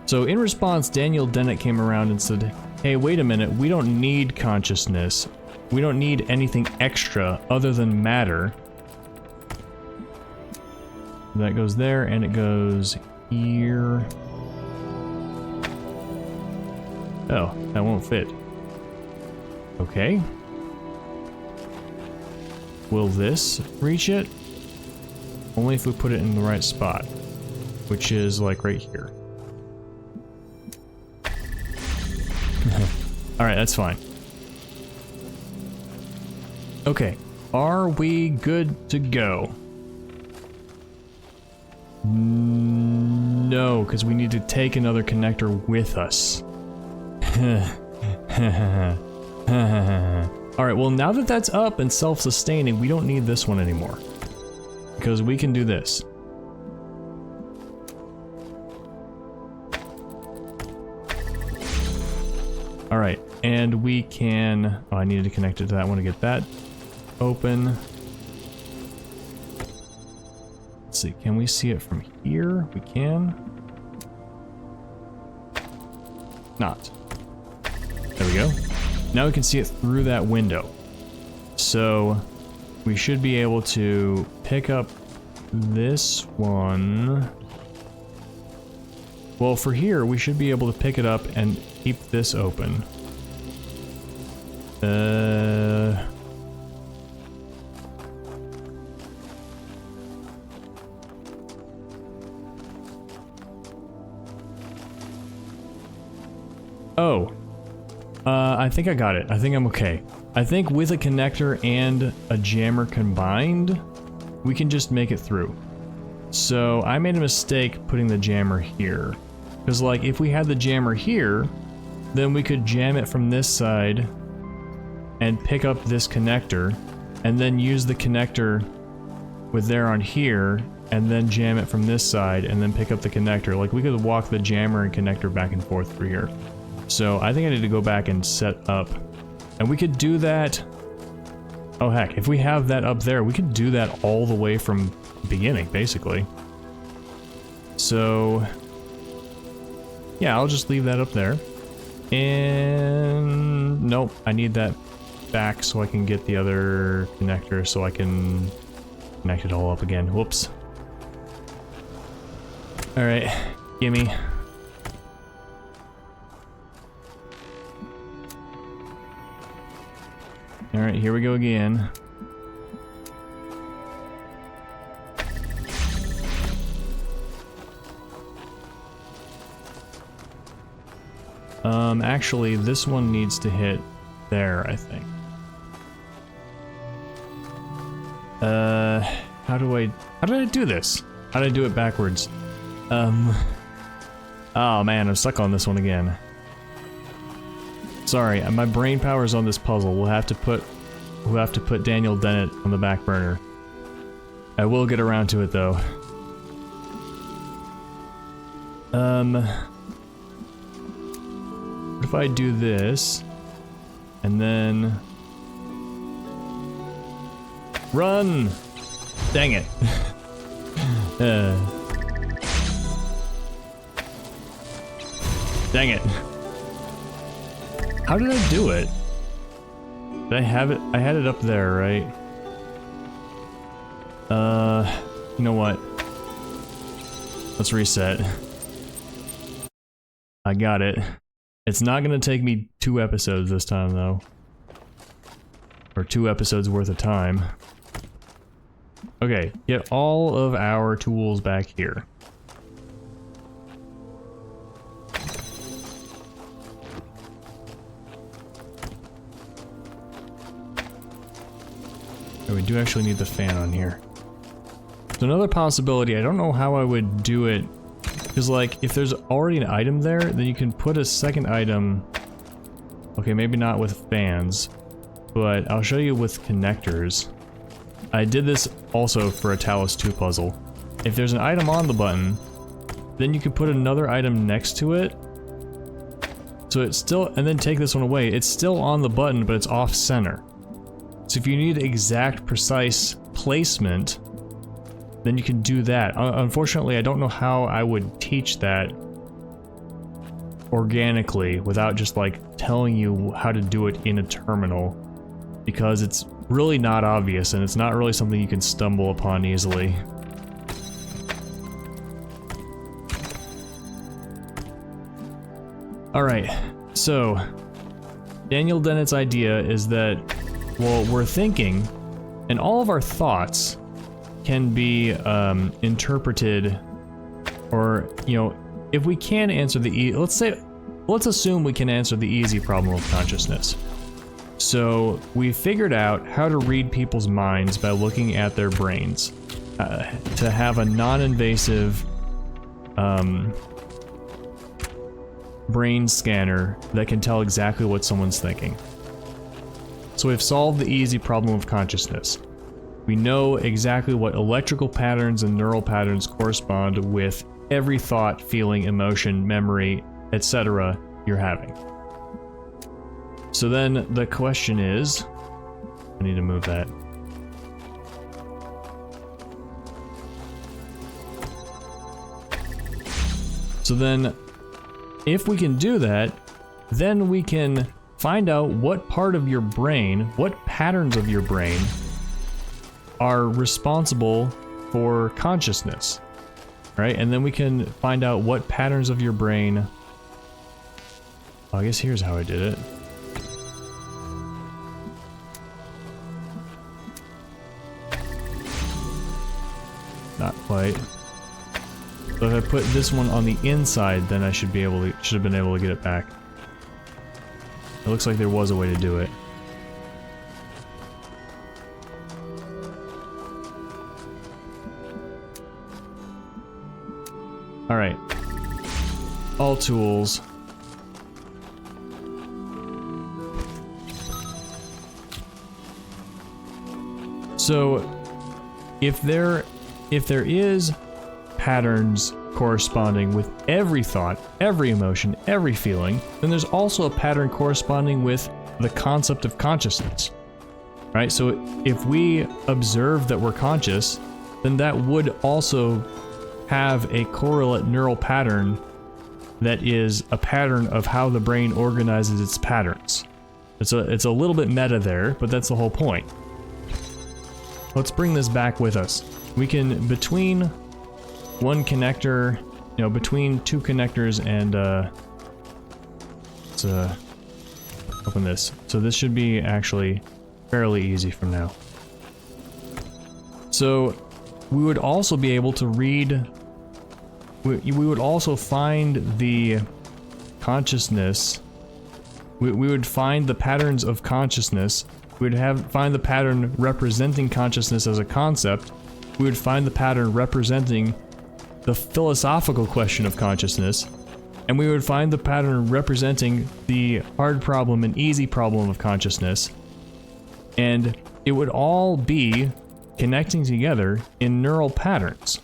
Speaker 1: So in response, Daniel Dennett came around and said, hey, wait a minute, we don't need consciousness. We don't need anything extra other than matter. That goes there, and it goes here. Oh, that won't fit. Okay. Will this reach it? Only if we put it in the right spot, which is like right here. Alright, that's fine. Okay, are we good to go? No, because we need to take another connector with us. Alright, well now that that's up and self-sustaining, we don't need this one anymore. Because we can do this. Alright, and we can... Oh, I needed to connect it to that one to get that open. Let's see, can we see it from here? We can. Not. There we go. Now we can see it through that window. So we should be able to pick up this one. Well, for here, we should be able to pick it up and keep this open. Oh. I think I got it. I think I'm okay. I think with a connector and a jammer combined, we can just make it through. So I made a mistake putting the jammer here. Because like, if we had the jammer here, then we could jam it from this side and pick up this connector, and then use the connector with there on here, and then jam it from this side, and then pick up the connector. Like, we could walk the jammer and connector back and forth through here. So I think I need to go back and set up. And we could do that... Oh heck, if we have that up there, we could do that all the way from the beginning, basically. So... yeah, I'll just leave that up there. And... nope, I need that back so I can get the other connector so I can connect it all up again. Whoops. Alright, gimme. Alright, here we go again. Actually, this one needs to hit there, I think. How did I do this? How did I do it backwards? Oh man, I'm stuck on this one again. Sorry, my brain power's on this puzzle. We'll have to put Daniel Dennett on the back burner. I will get around to it though. What if I do this, and then run? Dang it. Dang it. How did I do it? Did I have it? I had it up there, right? You know what? Let's reset. I got it. It's not gonna take me 2 episodes this time, though. Or 2 episodes worth of time. Okay, get all of our tools back here. Oh, we do actually need the fan on here. So another possibility, I don't know how I would do it, because like, if there's already an item there, then you can put a second item. Okay, maybe not with fans, but I'll show you with connectors. I did this also for a Talos 2 puzzle. If there's an item on the button, then you can put another item next to it. So it's still, and then take this one away. It's still on the button, but it's off center. So if you need exact, precise placement, then you can do that. Unfortunately, I don't know how I would teach that organically without just like telling you how to do it in a terminal, because it's really not obvious and it's not really something you can stumble upon easily. Alright, so Daniel Dennett's idea is that, well, we're thinking, and all of our thoughts can be interpreted, or, you know, if we can answer the let's assume we can answer the easy problem of consciousness. So we figured out how to read people's minds by looking at their brains, to have a non-invasive brain scanner that can tell exactly what someone's thinking. So we've solved the easy problem of consciousness. We know exactly what electrical patterns and neural patterns correspond with every thought, feeling, emotion, memory, etc. you're having. So then the question is, I need to move that. So then, if we can do that, then we can find out what part of your brain, what patterns of your brain are responsible for consciousness, right? And then we can find out what patterns of your brain... Oh, I guess here's how I did it. Not quite. So if I put this one on the inside, then I should have been able to get it back. It looks like there was a way to do it. Alright. All tools. So, if there is patterns corresponding with every thought, every emotion, every feeling, then there's also a pattern corresponding with the concept of consciousness, right? So if we observe that we're conscious, then that would also have a correlate neural pattern that is a pattern of how the brain organizes its patterns. It's a little bit meta there, but that's the whole point. Let's bring this back with us. We can, between one connector, you know, between 2 connectors and, let's open this. So this should be actually fairly easy from now. So we would also be able to read, we would also find the consciousness, we would find the patterns of consciousness, we would find the pattern representing consciousness as a concept, we would find the pattern representing the philosophical question of consciousness, and we would find the pattern representing the hard problem and easy problem of consciousness, and it would all be connecting together in neural patterns.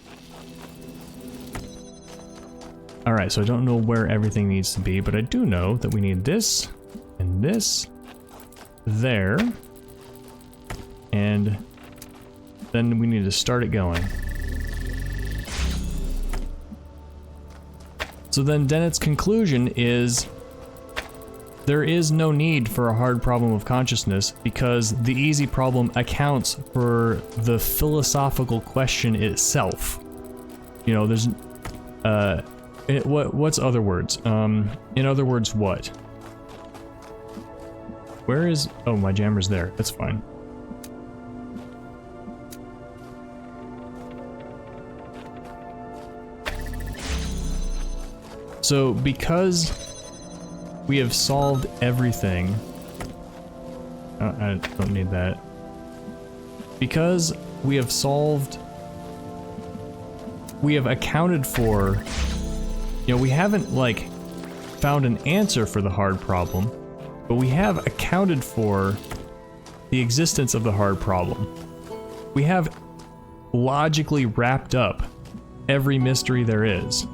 Speaker 1: Alright, so I don't know where everything needs to be, but I do know that we need this, and this, there, and then we need to start it going. So then Dennett's conclusion is there is no need for a hard problem of consciousness because the easy problem accounts for the philosophical question itself. You know, there's what's other words? In other words, what? Where is... Oh, my jammer's there. That's fine. So, because we have solved everything... I don't need that. Because we have solved... We have accounted for... You know, we haven't, like, found an answer for the hard problem, but we have accounted for the existence of the hard problem. We have logically wrapped up every mystery there is.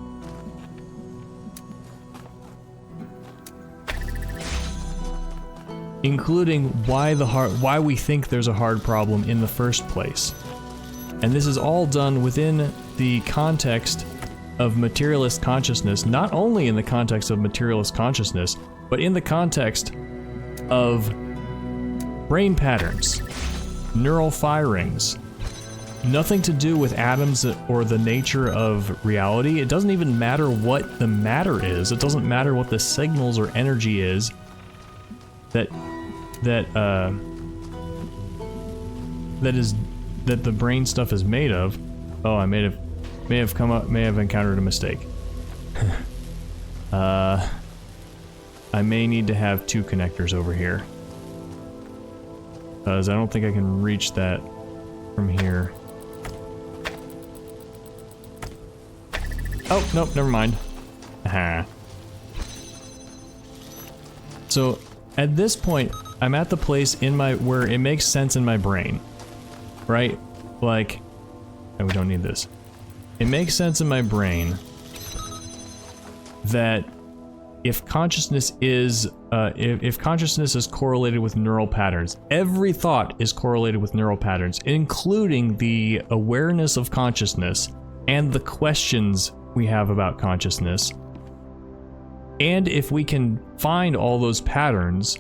Speaker 1: Including why we think there's a hard problem in the first place. And this is all done within the context of materialist consciousness, not only in the context of materialist consciousness, but in the context of brain patterns, neural firings, nothing to do with atoms or the nature of reality. It doesn't even matter what the matter is. It doesn't matter what the signals or energy is that the brain stuff is made of. Oh, I may have encountered a mistake. I may need to have two connectors over here, because I don't think I can reach that from here. Oh, nope, never mind. Aha. So, at this point, I'm at the place where it makes sense in my brain, right? Like, oh, we don't need this. It makes sense in my brain that if consciousness is correlated with neural patterns, every thought is correlated with neural patterns, including the awareness of consciousness and the questions we have about consciousness. And if we can find all those patterns,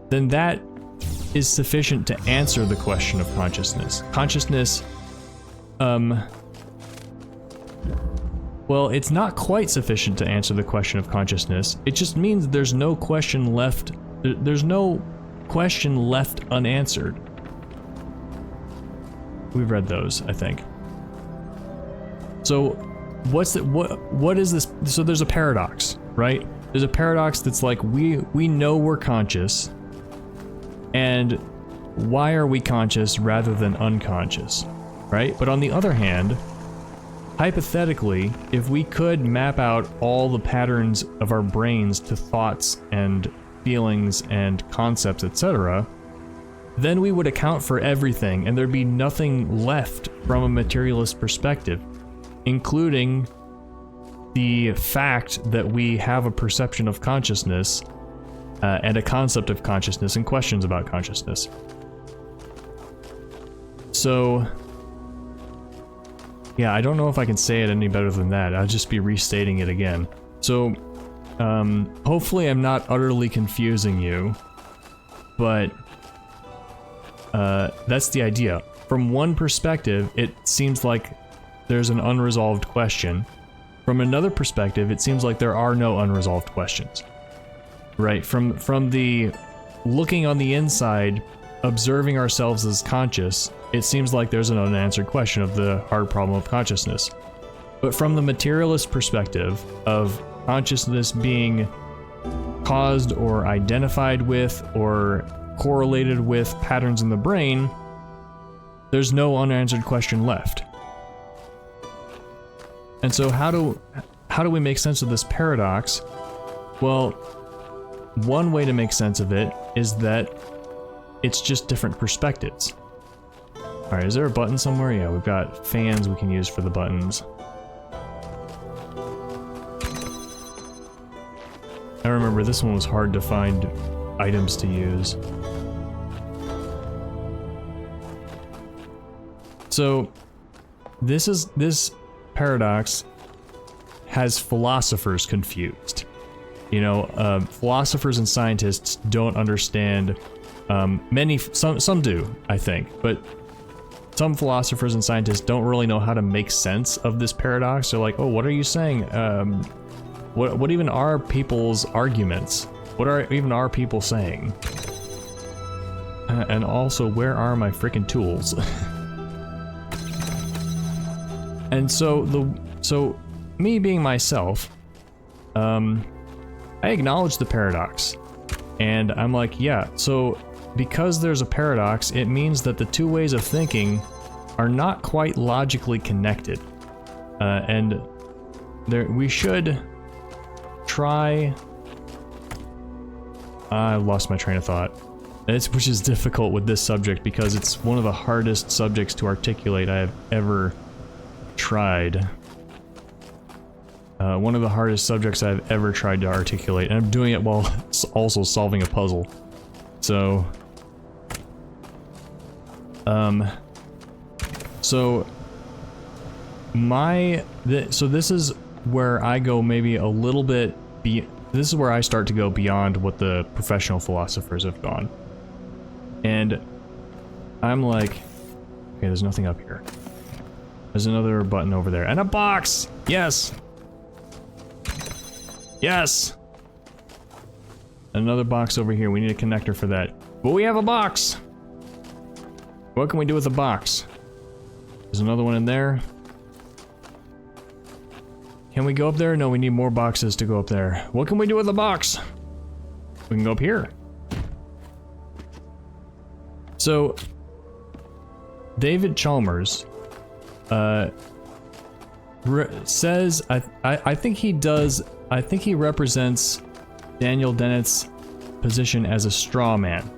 Speaker 1: then that is sufficient to answer the question of consciousness. Consciousness, well, it's not quite sufficient to answer the question of consciousness. It just means there's no question left. There's no question left unanswered. We've read those, I think. So, what is this? So there's a paradox, right? There's a paradox that's like, we know we're conscious, and why are we conscious rather than unconscious, right? But on the other hand, hypothetically, if we could map out all the patterns of our brains to thoughts and feelings and concepts, etc., then we would account for everything, and there'd be nothing left from a materialist perspective, including the fact that we have a perception of consciousness and a concept of consciousness and questions about consciousness. So, yeah, I don't know if I can say it any better than that. I'll just be restating it again. So, hopefully I'm not utterly confusing you, but that's the idea. From one perspective, it seems like there's an unresolved question. From another perspective, it seems like there are no unresolved questions. Right? From the looking on the inside, observing ourselves as conscious, it seems like there's an unanswered question of the hard problem of consciousness. But from the materialist perspective of consciousness being caused or identified with or correlated with patterns in the brain, there's no unanswered question left. And so how do we make sense of this paradox? Well, one way to make sense of it is that it's just different perspectives. Alright, is there a button somewhere? Yeah, we've got fans we can use for the buttons. I remember this one was hard to find items to use. So, this paradox has philosophers confused. You know, philosophers and scientists don't understand. Some do, I think, but some philosophers and scientists don't really know how to make sense of this paradox. They're like, oh, what are you saying? What even are people's arguments? What are even our people saying? And also, where are my freaking tools? And so me being myself, I acknowledge the paradox, and I'm like, yeah, so because there's a paradox, it means that the two ways of thinking are not quite logically connected, and we should try. I lost my train of thought. Which is difficult with this subject because it's one of the hardest subjects to articulate I have ever tried. One of the hardest subjects I've ever tried to articulate, and I'm doing it while also solving a puzzle. So, so this is where I go maybe a little bit this is where I start to go beyond what the professional philosophers have gone. And I'm like, okay, there's nothing up here. There's another button over there. And a box! Yes! Yes! Another box over here. We need a connector for that. But we have a box! What can we do with a box? There's another one in there. Can we go up there? No, we need more boxes to go up there. What can we do with a box? We can go up here. So, David Chalmers says, I think he does, I think he represents Daniel Dennett's position as a straw man.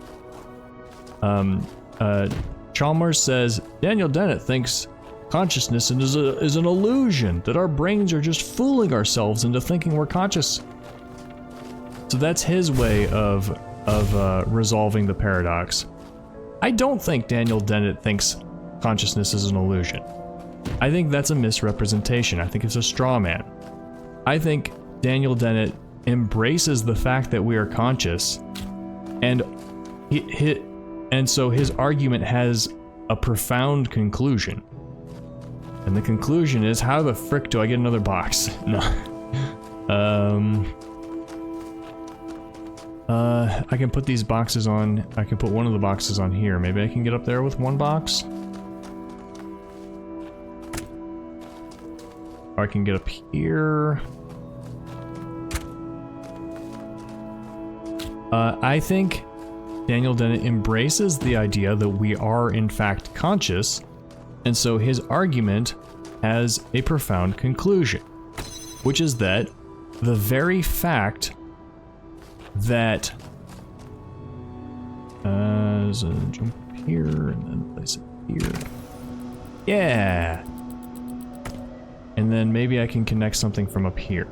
Speaker 1: Chalmers says, Daniel Dennett thinks consciousness is an illusion, that our brains are just fooling ourselves into thinking we're conscious. So that's his way of resolving the paradox. I don't think Daniel Dennett thinks consciousness is an illusion. I think that's a misrepresentation. I think it's a straw man. I think Daniel Dennett embraces the fact that we are conscious, and so his argument has a profound conclusion. And the conclusion is, how the frick do I get another box? No. I can put these boxes on, I can put one of the boxes on here. Maybe I can get up there with one box? Or I can get up here. I think Daniel Dennett embraces the idea that we are in fact conscious, and so his argument has a profound conclusion, which is that the very fact that there's a jump here and then place it here. Yeah. And then maybe I can connect something from up here.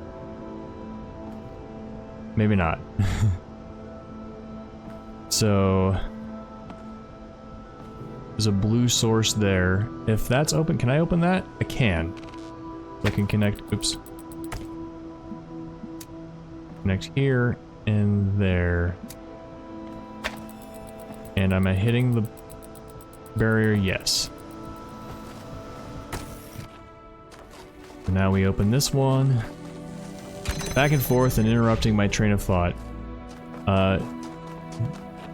Speaker 1: Maybe not. So there's a blue source there. If that's open, can I open that? I can. I can connect, oops. Connect here and there. And am I hitting the barrier? Yes. Now we open this one. Back and forth and interrupting my train of thought.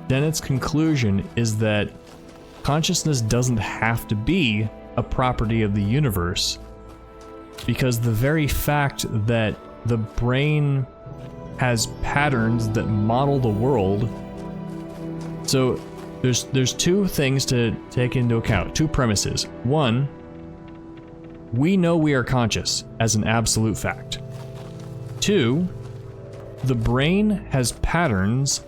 Speaker 1: Dennett's conclusion is that consciousness doesn't have to be a property of the universe, because the very fact that the brain has patterns that model the world. So there's two things to take into account, two premises. One, we know we are conscious as an absolute fact. Two, the brain has patterns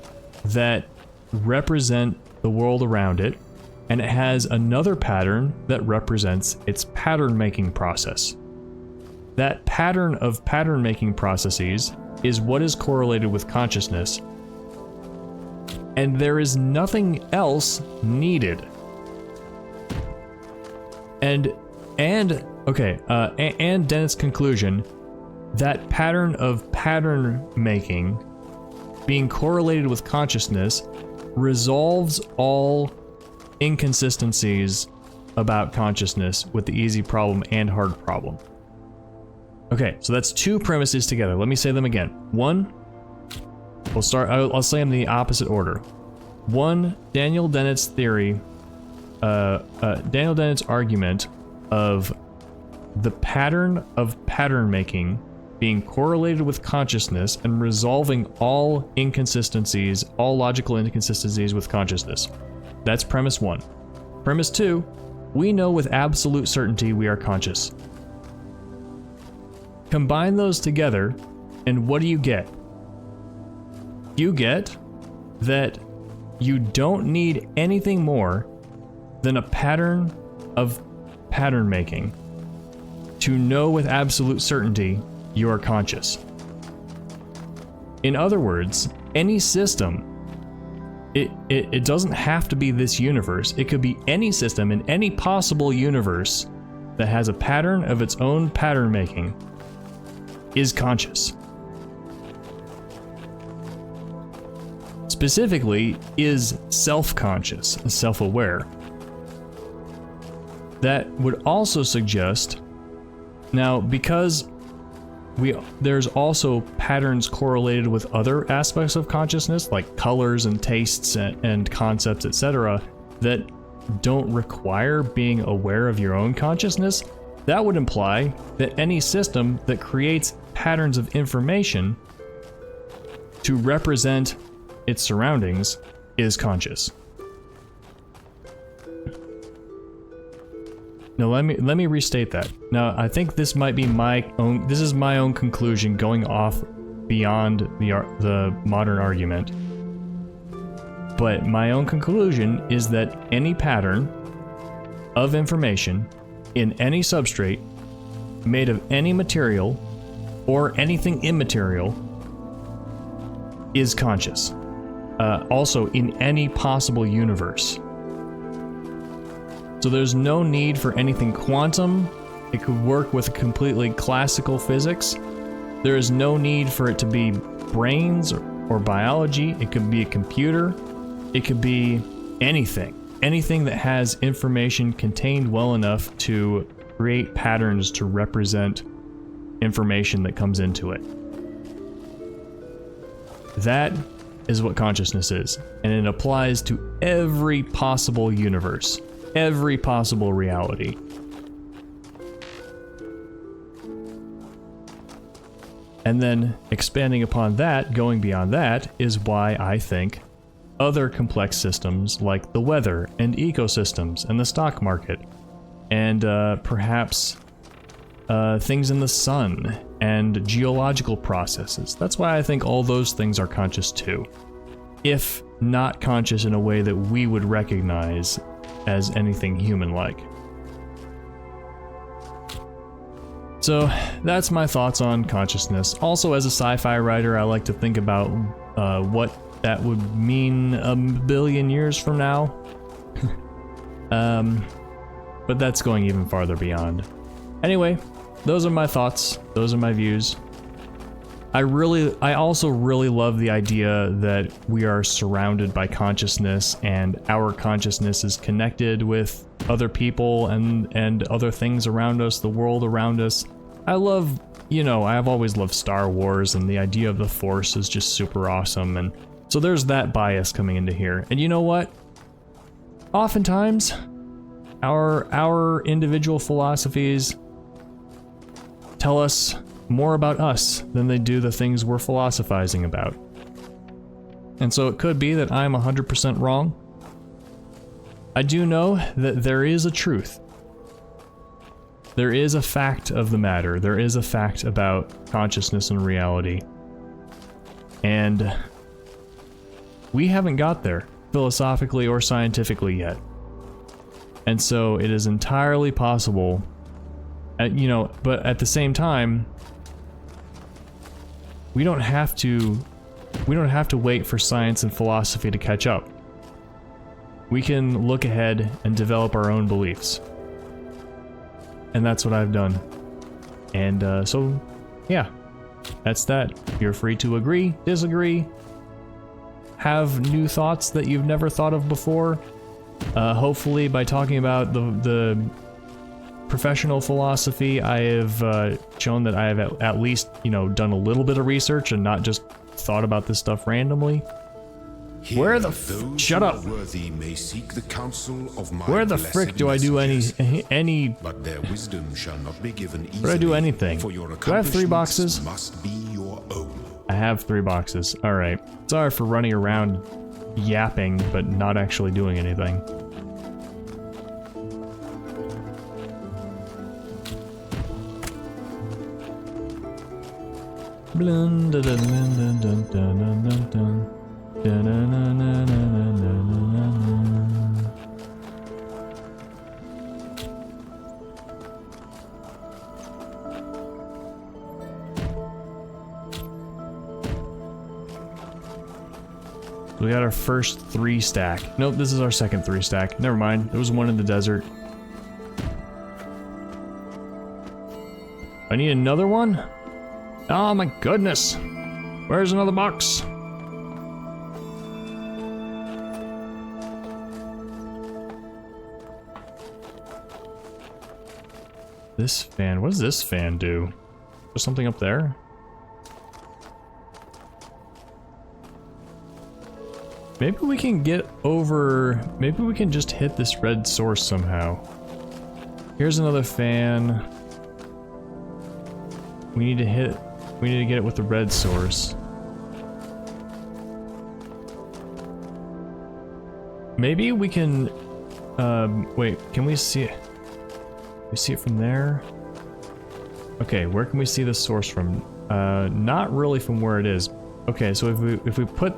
Speaker 1: that represent the world around it, and it has another pattern that represents its pattern-making process. That pattern of pattern-making processes is what is correlated with consciousness, and there is nothing else needed. And Dennett's conclusion, that pattern of pattern-making being correlated with consciousness resolves all inconsistencies about consciousness with the easy problem and hard problem. Okay, so that's two premises together. Let me say them again. One, I'll say them in the opposite order. One, Daniel Dennett's theory, Daniel Dennett's argument of the pattern of pattern making being correlated with consciousness and resolving all inconsistencies, all logical inconsistencies with consciousness. That's premise one. Premise two, we know with absolute certainty we are conscious. Combine those together, and what do you get? You get that you don't need anything more than a pattern of pattern making to know with absolute certainty you are conscious. In other words, any system, it doesn't have to be this universe. It could be any system in any possible universe that has a pattern of its own pattern making is conscious. Specifically, is self-conscious, self-aware. That would also suggest, now because there's also patterns correlated with other aspects of consciousness, like colors and tastes and concepts, etc., that don't require being aware of your own consciousness, that would imply that any system that creates patterns of information to represent its surroundings is conscious. Now let me restate that. Now I think this might be my own conclusion going off beyond the modern argument. But my own conclusion is that any pattern of information in any substrate made of any material or anything immaterial is conscious. Also in any possible universe. So there's no need for anything quantum. It could work with completely classical physics. There is no need for it to be brains or biology. It could be a computer. It could be anything. Anything that has information contained well enough to create patterns to represent information that comes into it. That is what consciousness is, and it applies to every possible universe, every possible reality. And then expanding upon that, going beyond that, is why I think other complex systems like the weather and ecosystems and the stock market and perhaps things in the sun and geological processes. That's why I think all those things are conscious too, if not conscious in a way that we would recognize as anything human-like. So that's my thoughts on consciousness. Also, as a sci-fi writer, I like to think about what that would mean a billion years from now. But that's going even farther beyond. Anyway, those are my thoughts. Those are my views. I also really love the idea that we are surrounded by consciousness and our consciousness is connected with other people and other things around us, the world around us. I have always loved Star Wars, and the idea of the Force is just super awesome. And So there's that bias coming into here. And you know what? Oftentimes, our individual philosophies tell us more about us than they do the things we're philosophizing about. And so it could be that I'm 100% wrong. I do know that there is a truth. There is a fact of the matter. There is a fact about consciousness and reality. And we haven't got there, philosophically or scientifically yet. And so it is entirely possible, you know, but at the same time, we don't have to wait for science and philosophy to catch up. We can look ahead and develop our own beliefs. And that's what I've done. And so, yeah, that's that. You're free to agree, disagree, have new thoughts that you've never thought of before. Hopefully by talking about the professional philosophy, I have shown that I have at least, you know, done a little bit of research and not just thought about this stuff randomly.
Speaker 2: Here,
Speaker 1: Where the
Speaker 2: those
Speaker 1: shut
Speaker 2: who
Speaker 1: up.
Speaker 2: are worthy may seek the counsel of my
Speaker 1: Where the
Speaker 2: blessed
Speaker 1: frick do I do any
Speaker 2: But their wisdom shall not be given easily.
Speaker 1: Where do I do anything?
Speaker 2: For your
Speaker 1: Do I have 3 boxes?
Speaker 2: must be your own.
Speaker 1: I have 3 boxes. Alright. Sorry for running around yapping, but not actually doing anything. Blun, dun, dun, dun, dun, dun, dun, dun. Dun, dun, dun, dun, dun, dun, dun, dun. We got our first 3 stack. Nope, this is our second 3 stack. Never mind. There was one in the desert. I need another one? Oh my goodness. Where's another box? This fan, what does this fan do? There's something up there? Maybe we can get over, maybe we can just hit this red source somehow. Here's another fan. We need to get it with the red source. Maybe we can, wait, can we see it? We see it from there? Okay, where can we see the source from? Not really from where it is. Okay, so if we put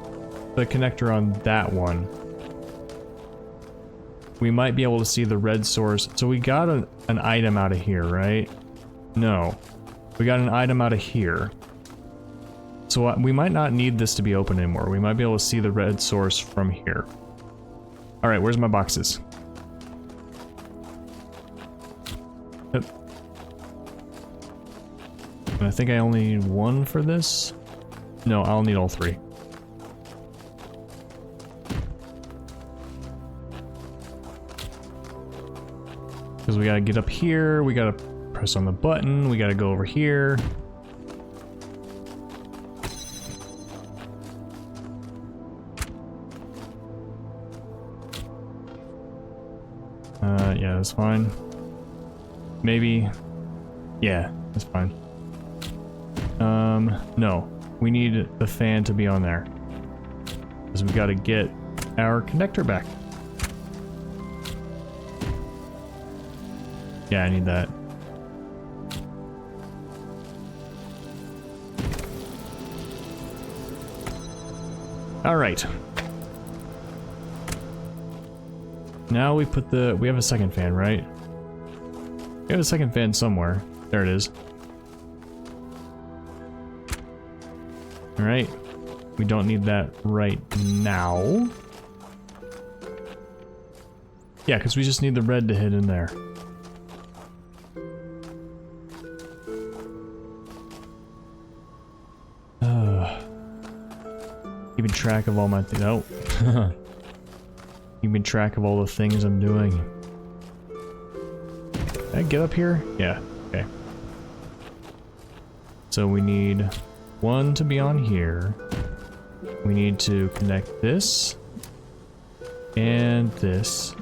Speaker 1: the connector on that one, we might be able to see the red source. So we got an item out of here, right? No. We got an item out of here. So we might not need this to be open anymore. We might be able to see the red source from here. Alright, where's my boxes? Yep. And I think I only need 1 for this. No, I'll need all 3. Because we gotta get up here, we gotta press on the button, we gotta go over here. Yeah, that's fine. Maybe. Yeah, that's fine. No. We need the fan to be on there. Because we gotta get our connector back. Yeah, I need that. Alright. Now we put we have a second fan, right? We have a second fan somewhere. There it is. Alright. We don't need that right now. Yeah, because we just need the red to hit in there. Keeping track of all my things. Oh. Keeping track of all the things I'm doing. Can I get up here? Yeah. Okay. So we need 1 to be on here. We need to connect this and this.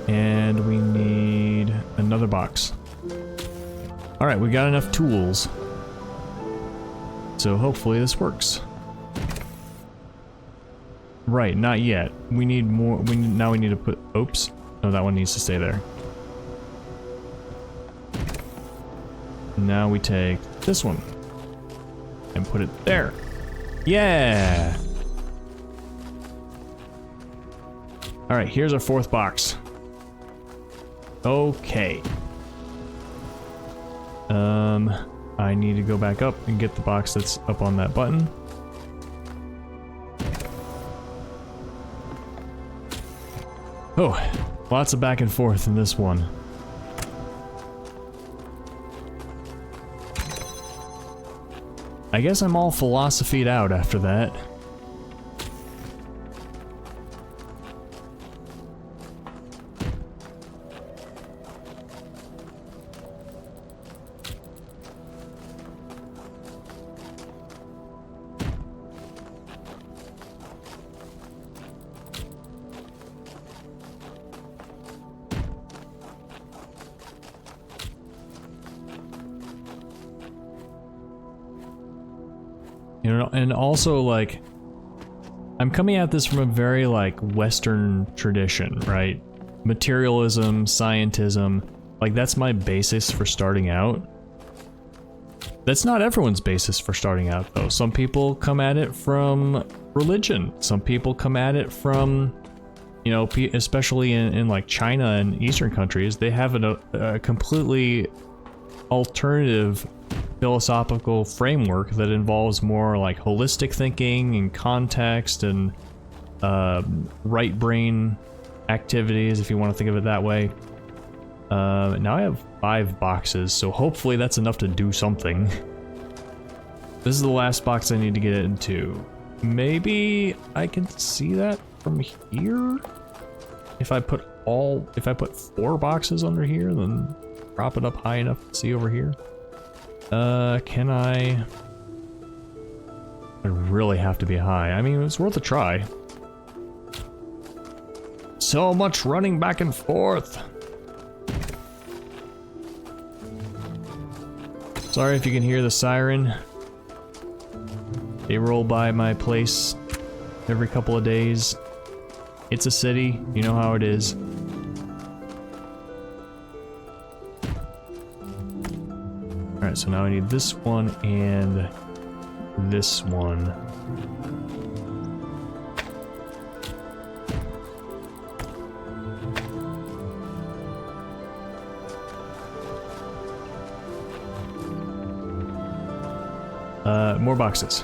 Speaker 1: And we need another box. Alright, we got enough tools. So hopefully this works. Right, not yet. We need more. Now we need to put. Oops. No, that one needs to stay there. Now we take this one and put it there. Yeah! Alright, here's our fourth box. Okay. I need to go back up and get the box that's up on that button. Oh, lots of back and forth in this one. I guess I'm all philosophied out after that. You know, and also, like, I'm coming at this from a very, like, Western tradition, right? Materialism, scientism, like, that's my basis for starting out. That's not everyone's basis for starting out, though. Some people come at it from religion. Some people come at it from, you know, especially in like, China and Eastern countries, they have a completely alternative philosophical framework that involves more like holistic thinking and context and right brain activities, if you want to think of it that way. Now I have 5 boxes, so hopefully that's enough to do something. This is the last box I need to get into. Maybe I can see that from here? If I put 4 boxes under here, then prop it up high enough to see over here. Can I really have to be high. I mean, it's worth a try. So much running back and forth. Sorry if you can hear the siren. They roll by my place every couple of days. It's a city, you know how it is. Alright, so now I need this one and this one. More boxes.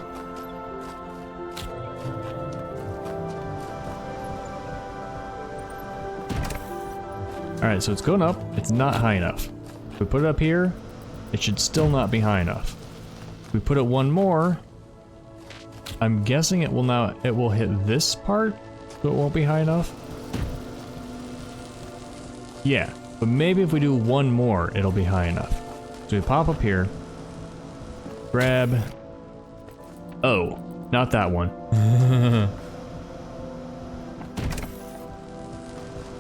Speaker 1: Alright, so it's going up. It's not high enough. If we put it up here, it should still not be high enough. If we put it one more, I'm guessing it will hit this part, so it won't be high enough. Yeah, but maybe if we do one more, it'll be high enough. So we pop up here, grab... Oh, not that one.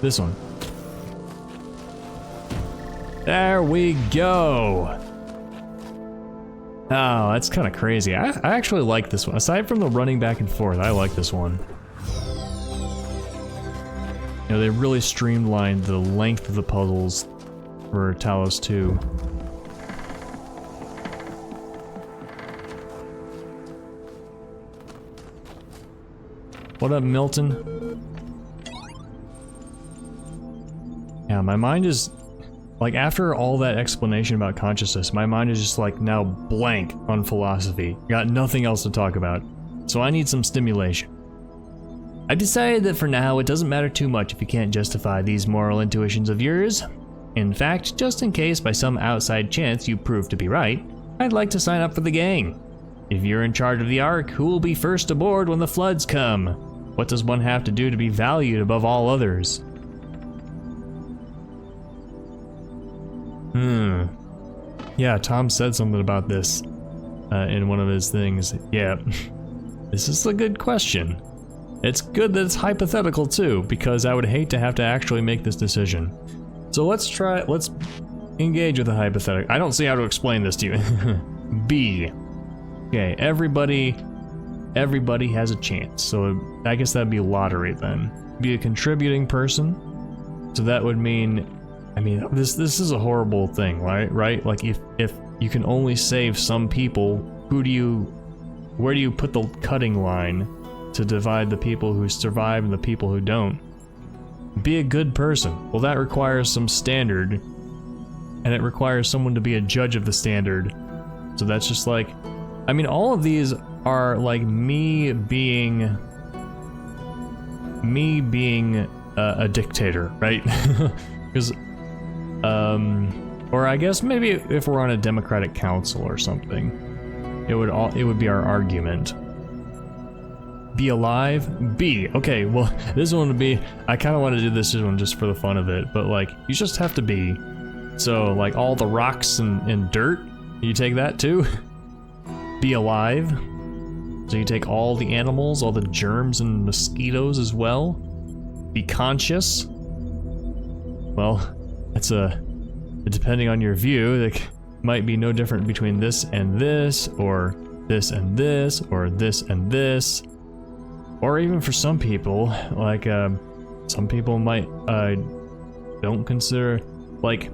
Speaker 1: This one. There we go! Oh, that's kind of crazy. I actually like this one. Aside from the running back and forth, I like this one. You know, they really streamlined the length of the puzzles for Talos 2. What up, Milton? Yeah, my mind is... Like, after all that explanation about consciousness, my mind is just like now blank on philosophy. Got nothing else to talk about. So I need some stimulation. I've decided that for now it doesn't matter too much if you can't justify these moral intuitions of yours. In fact, just in case by some outside chance you prove to be right, I'd like to sign up for the gang. If you're in charge of the Ark, who will be first aboard when the floods come? What does one have to do to be valued above all others? Yeah, Tom said something about this in one of his things. Yeah, this is a good question. It's good that it's hypothetical too, because I would hate to have to actually make this decision. So let's engage with a hypothetical. I don't see how to explain this to you. B. Okay, everybody has a chance. So I guess that'd be lottery then. Be a contributing person. So that would mean, I mean, this is a horrible thing, right? Like if you can only save some people, where do you put the cutting line to divide the people who survive and the people who don't? Be a good person. Well, that requires some standard, and it requires someone to be a judge of the standard. So that's just like, I mean, all of these are like me being a dictator, right? Because, or I guess maybe if we're on a democratic council or something, it would be our argument. Be alive? B. Okay, well, this one would be, I kind of want to do this one just for the fun of it, but like, you just have to be. So, like, all the rocks and dirt, you take that too? Be alive? So you take all the animals, all the germs and mosquitoes as well? Be conscious? Well, that's depending on your view, that might be no different between this and this, or this and this, or this and this. Or even for some people, like, some people might, don't consider, like,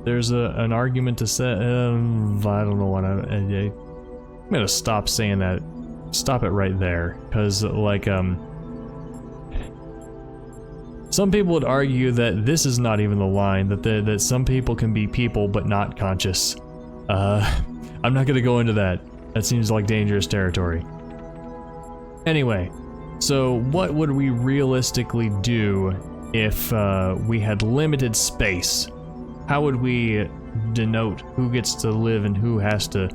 Speaker 1: there's an argument to say, I don't know what I'm gonna stop saying that, stop it right there, because, like, some people would argue that this is not even the line, that some people can be people but not conscious. I'm not gonna go into that. That seems like dangerous territory. Anyway. So what would we realistically do if we had limited space? How would we denote who gets to live and who has to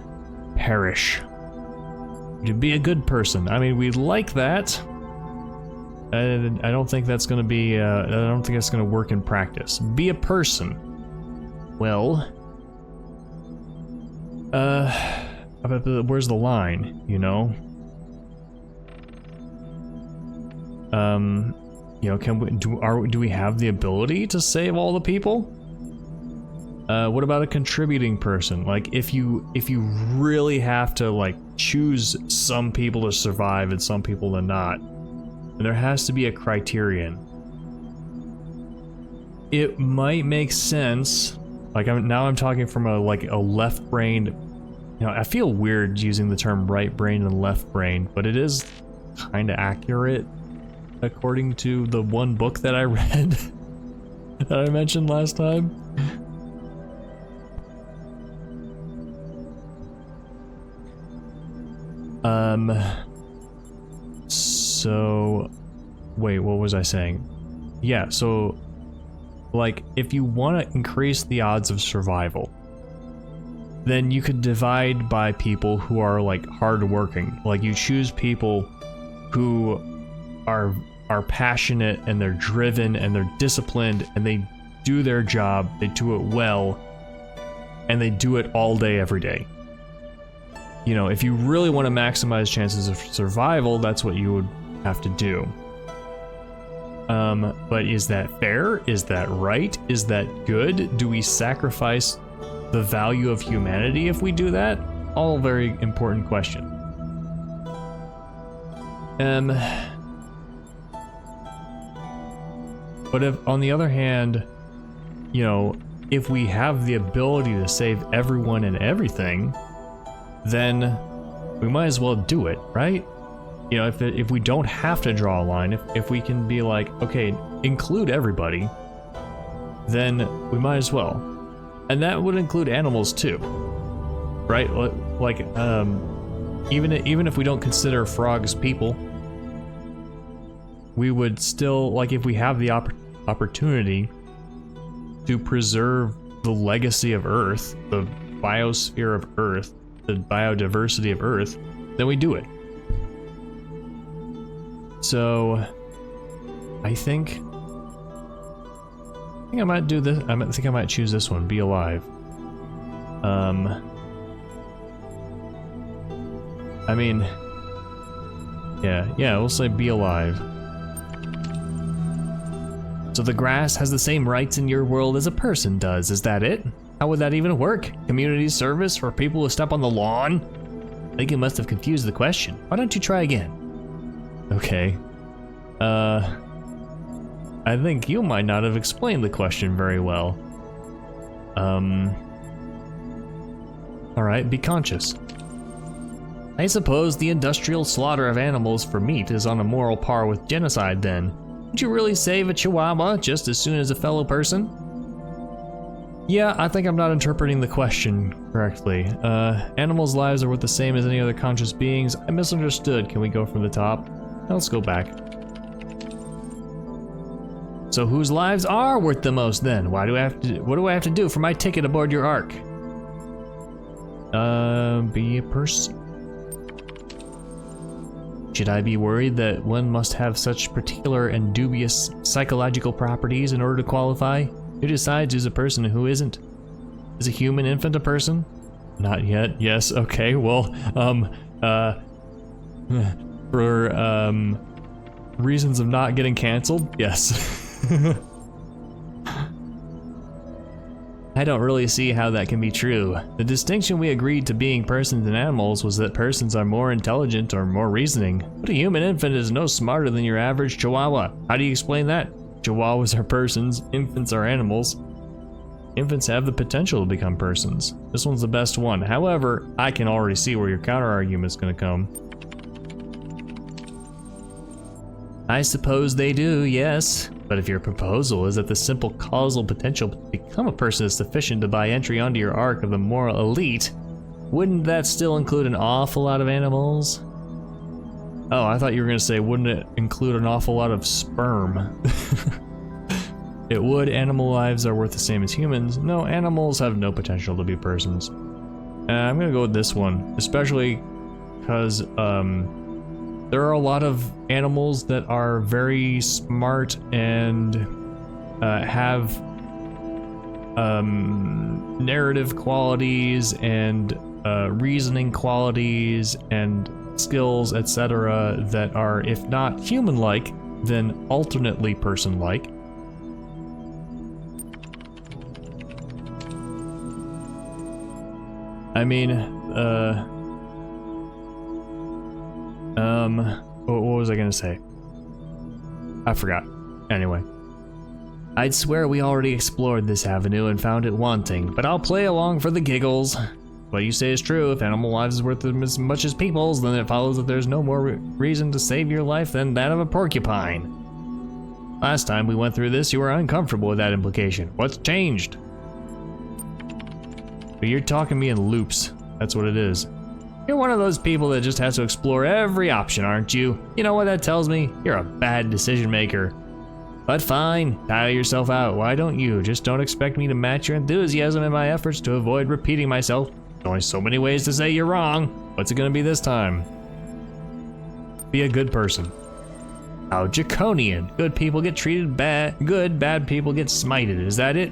Speaker 1: perish? To be a good person. I mean, we like that. I don't think that's going to be, I don't think that's going to work in practice. Be a person. Well, where's the line, you know? You know, do we have the ability to save all the people? What about a contributing person? Like, if you really have to, like, choose some people to survive and some people to not, and there has to be a criterion. It might make sense. Like, I'm talking from a left-brained. You know, I feel weird using the term right-brained and left-brained, but it is kind of accurate. According to the one book that I read that I mentioned last time. So wait, what was I saying? Yeah, so like if you want to increase the odds of survival, then you could divide by people who are like hardworking. Like you choose people who are passionate and they're driven and they're disciplined and they do their job, they do it well, and they do it all day, every day. You know, if you really want to maximize chances of survival, that's what you would have to do. But is that fair? Is that right? Is that good? Do we sacrifice the value of humanity if we do that? All very important questions. But if, on the other hand, you know, if we have the ability to save everyone and everything, then we might as well do it, right? You know, if we don't have to draw a line, if we can be like, okay, include everybody, then we might as well. And that would include animals too, right? Like, even if we don't consider frogs people, we would still, like, if we have the opportunity to preserve the legacy of Earth, the biosphere of Earth, the biodiversity of Earth, then we do it. So, I think I might do this. I think I might choose this one. Be alive. I mean, yeah, we'll say be alive. So the grass has the same rights in your world as a person does, is that it? How would that even work? Community service for people who step on the lawn? I think you must have confused the question. Why don't you try again? Okay. I think you might not have explained the question very well. Alright, be conscious. I suppose the industrial slaughter of animals for meat is on a moral par with genocide then. Would you really save a chihuahua just as soon as a fellow person? Yeah, I think I'm not interpreting the question correctly. Animals' lives are worth the same as any other conscious beings. I misunderstood. Can we go from the top? Let's go back. So whose lives are worth the most then? What do I have to do for my ticket aboard your ark? Be a person. Should I be worried that one must have such particular and dubious psychological properties in order to qualify? Who decides who's a person and who isn't? Is a human infant a person? Not yet. Yes, okay, well, for, reasons of not getting canceled, yes. I don't really see how that can be true. The distinction we agreed to being persons and animals was that persons are more intelligent or more reasoning, but a human infant is no smarter than your average chihuahua. How do you explain that? Chihuahuas are persons, infants are animals. Infants have the potential to become persons. This one's the best one. However, I can already see where your counter-argument's gonna come. I suppose they do, yes. But if your proposal is that the simple causal potential to become a person is sufficient to buy entry onto your arc of the moral elite, wouldn't that still include an awful lot of animals? Oh, I thought you were gonna say, wouldn't it include an awful lot of sperm? It would. Animal lives are worth the same as humans. No, animals have no potential to be persons. I'm gonna go with this one, especially because, there are a lot of animals that are very smart and have narrative qualities and reasoning qualities and skills, etc., that are, if not human-like, then alternately person-like. I mean, what was I gonna say? I forgot. Anyway. I'd swear we already explored this avenue and found it wanting, but I'll play along for the giggles. What you say is true. If animal lives is worth as much as people's, then it follows that there's no more reason to save your life than that of a porcupine. Last time we went through this, you were uncomfortable with that implication. What's changed? But you're talking me in loops. That's what it is. You're one of those people that just has to explore every option, aren't you? You know what that tells me? You're a bad decision maker. But fine, tire yourself out. Why don't you? Just don't expect me to match your enthusiasm in my efforts to avoid repeating myself. There's only so many ways to say you're wrong. What's it gonna be this time? Be a good person. How draconian. Good people get treated bad people get smited. Is that it?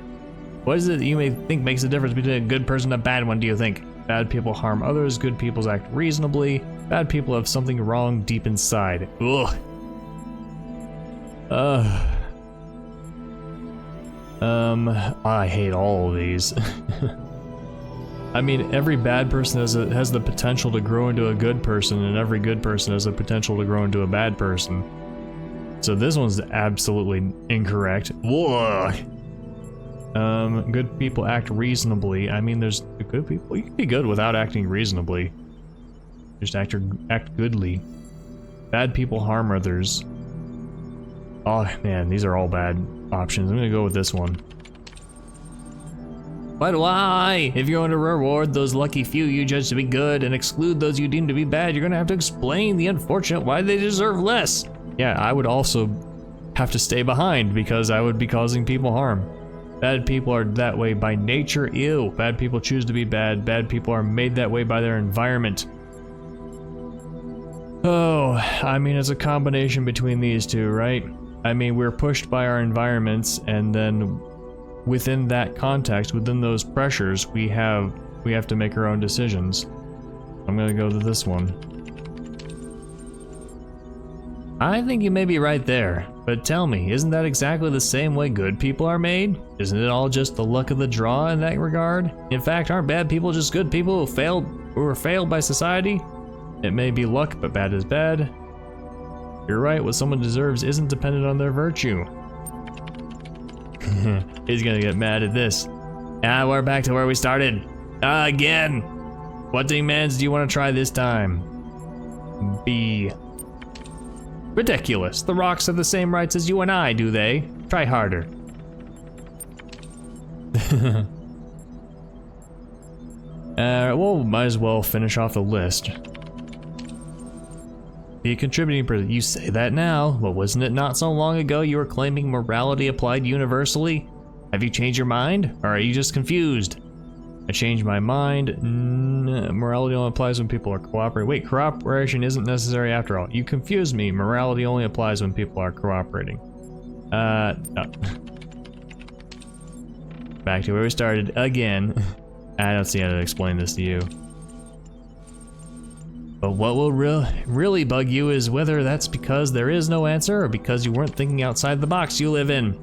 Speaker 1: What is it that you may think makes the difference between a good person and a bad one, do you think? Bad people harm others, good people act reasonably. Bad people have something wrong deep inside. Ugh. I hate all of these. I mean, every bad person has the potential to grow into a good person, and every good person has the potential to grow into a bad person. So this one's absolutely incorrect. Whoa. Good people act reasonably. I mean, there's good people. You can be good without acting reasonably. Just act goodly. Bad people harm others. Oh man, these are all bad options. I'm gonna go with this one. But why? If you're going to reward those lucky few you judge to be good and exclude those you deem to be bad, you're gonna have to explain the unfortunate why they deserve less. Yeah, I would also have to stay behind because I would be causing people harm. Bad people are that way by nature. Ew. Bad people choose to be bad. Bad people are made that way by their environment. Oh, I mean, it's a combination between these two, right? I mean, we're pushed by our environments, and then within that context, within those pressures, we have we have to make our own decisions. I'm gonna go to this one. I think you may be right there, but tell me, isn't that exactly the same way good people are made? Isn't it all just the luck of the draw in that regard? In fact, aren't bad people just good people who were failed by society? It may be luck, but bad is bad. You're right, what someone deserves isn't dependent on their virtue. He's gonna get mad at this. Ah, we're back to where we started. Again! What demands do you want to try this time? B. Ridiculous. The rocks have the same rights as you and I, do they? Try harder. Well, might as well finish off the list. Be a contributing person. You say that now, but wasn't it not so long ago you were claiming morality applied universally? Have you changed your mind, or are you just confused? I changed my mind. Morality only applies when people are cooperating. Wait, cooperation isn't necessary after all. You confused me. Morality only applies when people are cooperating. No. Back to where we started again. I don't see how to explain this to you. But what will really bug you is whether that's because there is no answer, or because you weren't thinking outside the box you live in,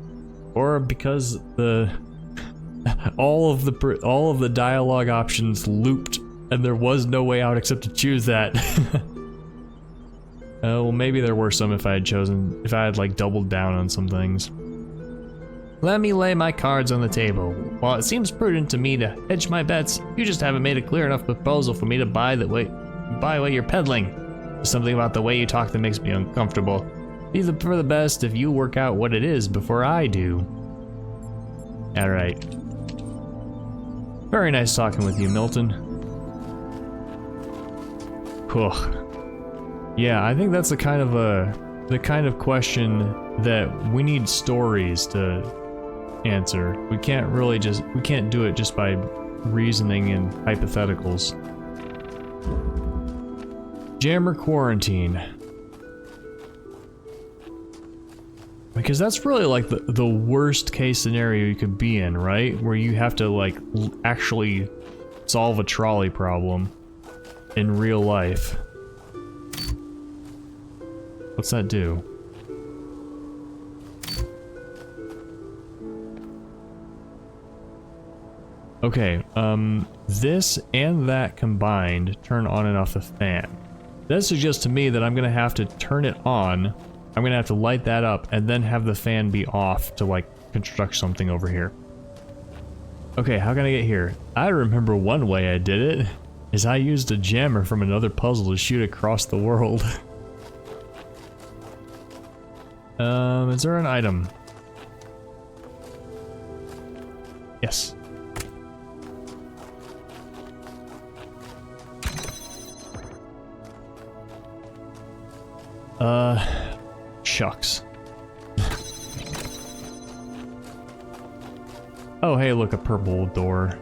Speaker 1: or because all of the dialogue options looped and there was no way out except to choose that. Well, maybe there were some if I had like doubled down on some things. Let me lay my cards on the table. While it seems prudent to me to hedge my bets, you just haven't made a clear enough proposal for me to buy what you're peddling. There's something about the way you talk that makes me uncomfortable. For the best if you work out what it is before I do. Alright. Very nice talking with you, Milton. Whew. Yeah, I think that's the kind of question that we need stories to answer. We can't do it just by reasoning and hypotheticals. Jammer quarantine. Because that's really like the worst case scenario you could be in, right? Where you have to like actually solve a trolley problem in real life. What's that do? Okay, this and that combined turn on and off the fan. That suggests to me that I'm gonna have to turn it on. I'm gonna have to light that up and then have the fan be off to like construct something over here. Okay, how can I get here? I remember one way I did it is I used a jammer from another puzzle to shoot across the world. Is there an item? Yes. Shucks. Oh, hey, look, a purple door.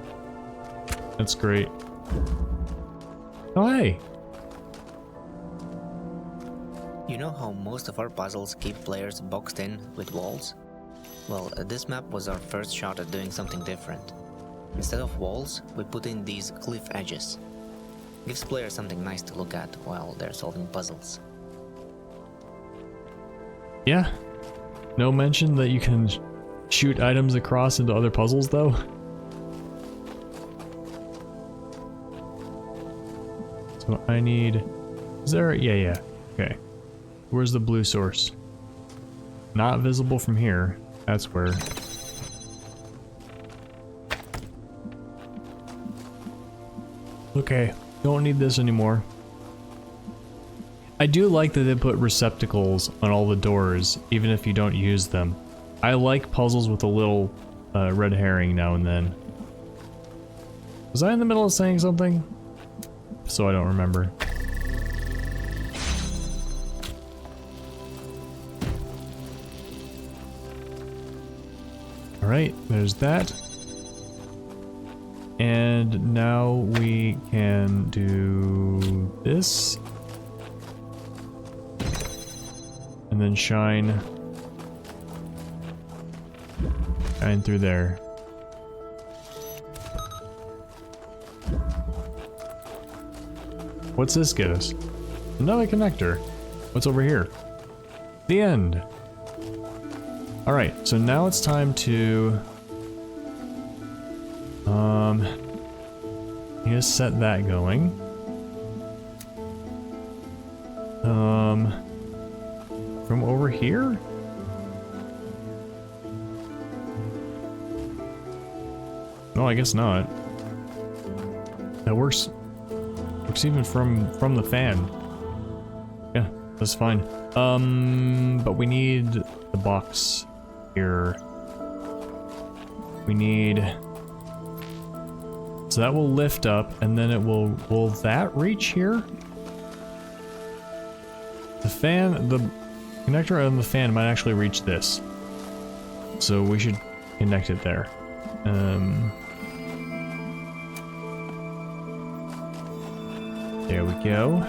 Speaker 1: That's great. Oh, hey.
Speaker 6: You know how most of our puzzles keep players boxed in with walls? Well, this map was our first shot at doing something different. Instead of walls, we put in these cliff edges. Gives players something nice to look at while they're solving puzzles.
Speaker 1: Yeah. No mention that you can shoot items across into other puzzles, though. So I need... Is there... Yeah. Okay. Where's the blue source? Not visible from here. That's where... Okay. Don't need this anymore. I do like that they put receptacles on all the doors, even if you don't use them. I like puzzles with a little red herring now and then. Was I in the middle of saying something? So I don't remember. Alright, there's that. And now we can do this. And then shine through there. What's this get us? Another connector. What's over here? The end. Alright, so now it's time to... just set that going. From over here? No, I guess not. That works even from the fan. Yeah, that's fine. But we need the box here. We need... So that will lift up, and then it will that reach here? The fan, the connector on the fan might actually reach this. So we should connect it there. There we go.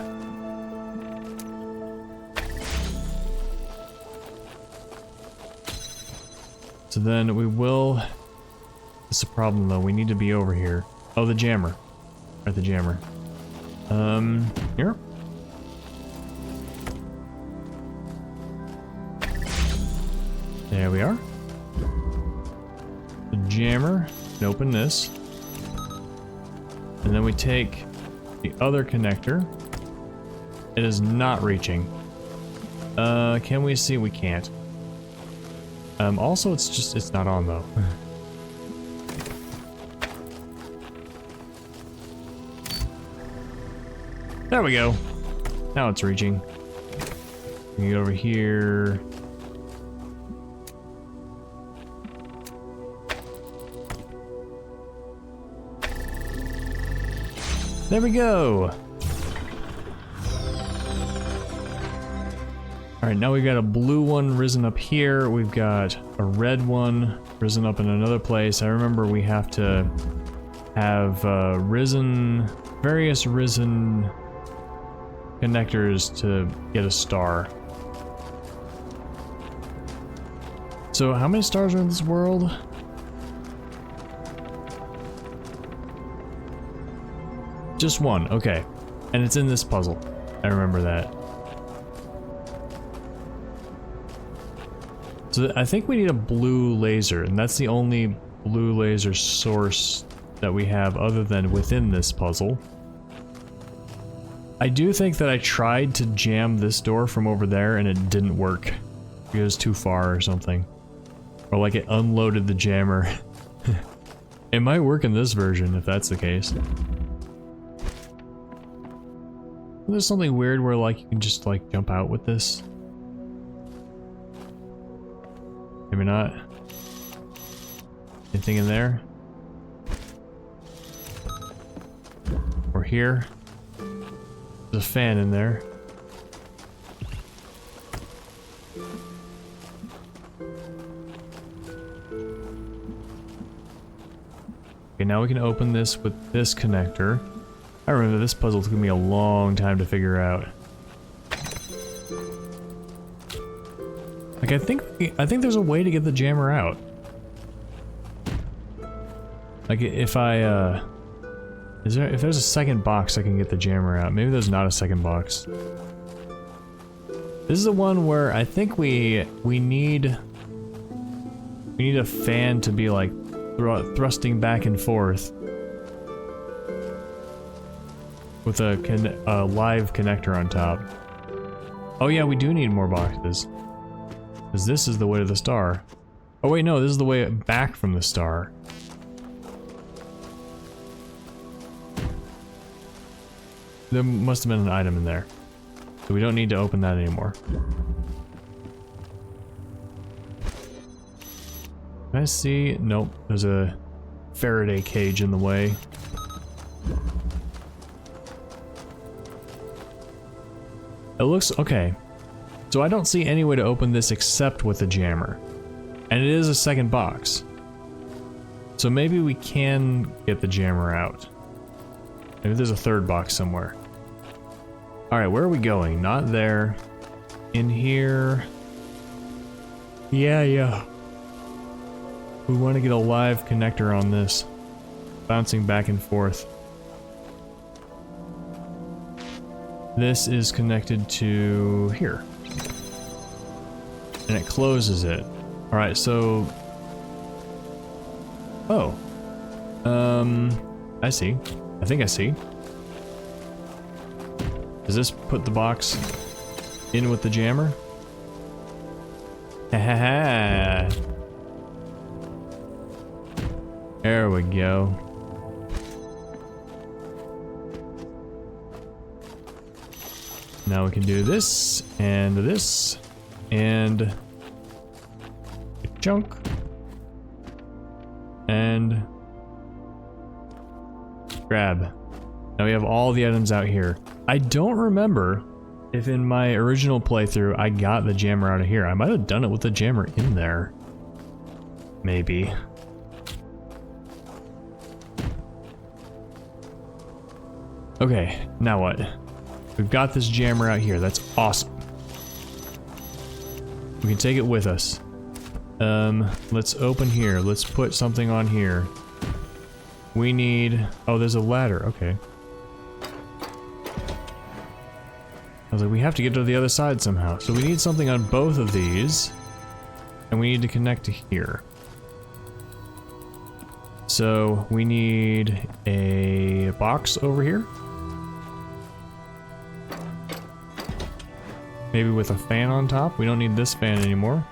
Speaker 1: So then we will... It's a problem though, we need to be over here. Oh, the jammer. Right, the jammer. Here? There we are. The jammer. Can open this. And then we take the other connector. It is not reaching. Can we see? We can't. Also, it's not on though. There we go. Now it's reaching. We get over here. There we go. Alright, now we've got a blue one risen up here. We've got a red one risen up in another place. I remember we have to have various risen connectors to get a star. So how many stars are in this world? Just one, okay. And it's in this puzzle. I remember that. So I think we need a blue laser, and that's the only blue laser source that we have other than within this puzzle. I do think that I tried to jam this door from over there and it didn't work. It was too far or something. Or like it unloaded the jammer. It might work in this version if that's the case. There's something weird where like you can just like jump out with this. Maybe not. Anything in there? Or here? There's a fan in there. Okay, now we can open this with this connector. I remember this puzzle took me a long time to figure out. Like I think there's a way to get the jammer out. Like if I if there's a second box I can get the jammer out. Maybe there's not a second box. This is the one where I think we need a fan to be like thrusting back and forth with a live connector on top. Oh yeah, we do need more boxes. Because this is the way to the star. Oh wait, no, this is the way back from the star. There must have been an item in there. So we don't need to open that anymore. Can I see? Nope, there's a Faraday cage in the way. It looks okay. So I don't see any way to open this except with a jammer. And it is a second box. So maybe we can get the jammer out. Maybe there's a third box somewhere. Alright, where are we going? Not there. In here. Yeah. We want to get a live connector on this. Bouncing back and forth. this is connected to here. And it closes it. Alright, so... Oh. I see. I think I see. Does this put the box in with the jammer? Ha ha ha! There we go. Now we can do this, and chunk, and grab. Now we have all the items out here. I don't remember if in my original playthrough I got the jammer out of here. I might have done it with the jammer in there. Maybe. Okay, now what? We've got this jammer out here. That's awesome. We can take it with us. Let's open here. Let's put something on here. We need... Oh, there's a ladder. Okay. I was like, we have to get to the other side somehow. So we need something on both of these. And we need to connect to here. So we need a box over here. Maybe with a fan on top. We don't need this fan anymore.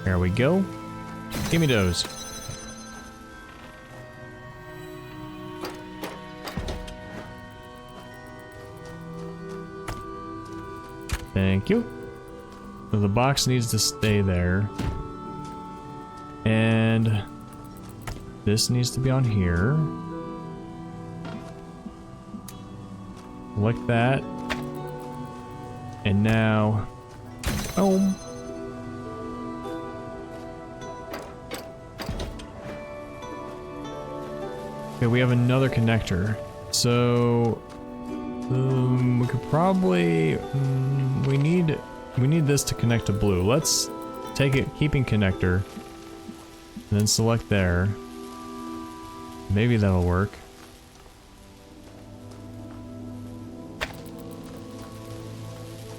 Speaker 1: There we go. Give me those. Thank you. So the box needs to stay there. And this needs to be on here. Like that. And now, boom. Okay, we have another connector. So, we could probably, we need this to connect to blue. Let's take it, keeping connector, and then select there. Maybe that'll work.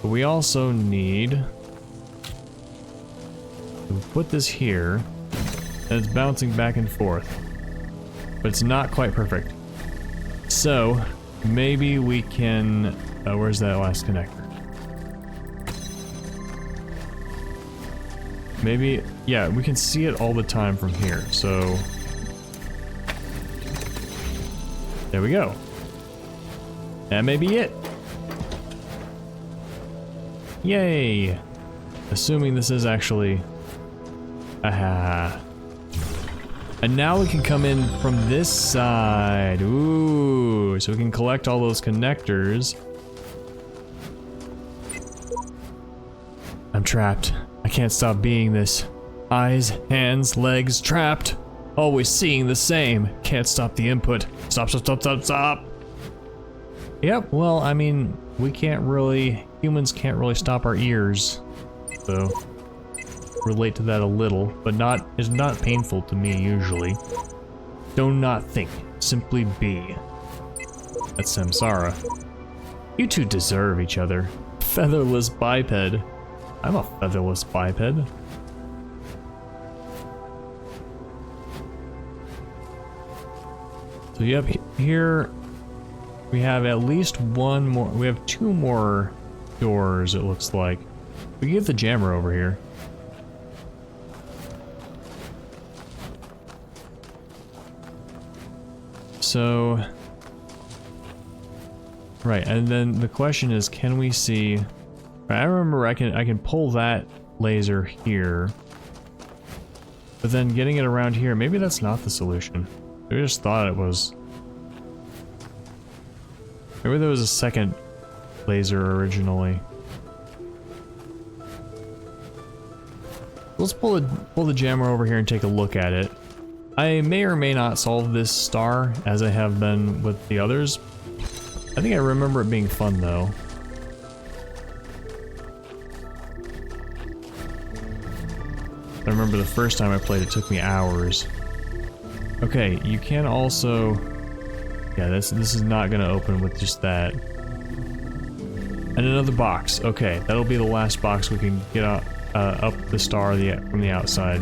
Speaker 1: But we also need to put this here, and it's bouncing back and forth. But it's not quite perfect. So, maybe we can... where's that last connector? Maybe... Yeah, we can see it all the time from here, so... There we go. That may be it. Yay! Assuming this is actually... Aha. And now we can come in from this side. Ooh, so we can collect all those connectors. I'm trapped. I can't stop being this. Eyes, hands, legs, trapped. Always seeing the same. Can't stop the input. Stop, stop, stop, stop, stop. Yep, well, I mean, we can't really... Humans can't really stop our ears. So... relate to that a little, but it's not painful to me usually. Do not think, simply be. That's Samsara. You two deserve each other. Featherless biped. I'm a featherless biped. So yep, here we have at least one more. We have two more doors, it looks like. We can get the jammer over here. So, right, and then the question is, can we see? I remember I can pull that laser here, but then getting it around here, maybe that's not the solution. Maybe I just thought it was. Maybe there was a second laser originally. Let's pull the jammer over here and take a look at it. I may or may not solve this star, as I have been with the others. I think I remember it being fun, though. I remember the first time I played it took me hours. Okay, you can also Yeah, this is not gonna open with just that. And another box. Okay, that'll be the last box we can get up the star from the outside.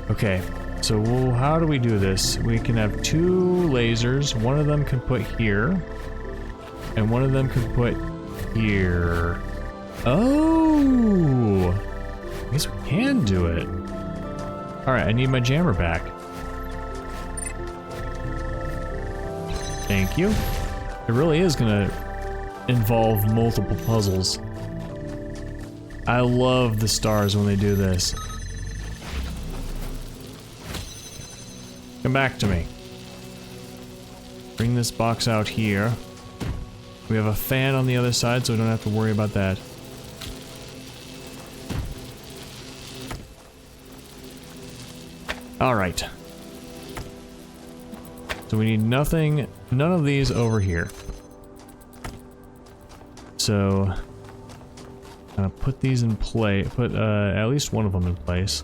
Speaker 1: Okay, so how do we do this? We can have 2 lasers. One of them can put here, and one of them can put here. Oh! I guess we can do it. Alright, I need my jammer back. Thank you. It really is gonna involve multiple puzzles. I love the stars when they do this. Come back to me. Bring this box out here. We have a fan on the other side, so we don't have to worry about that. Alright. So we need none of these over here. So, I'm gonna put these in play, put at least one of them in place.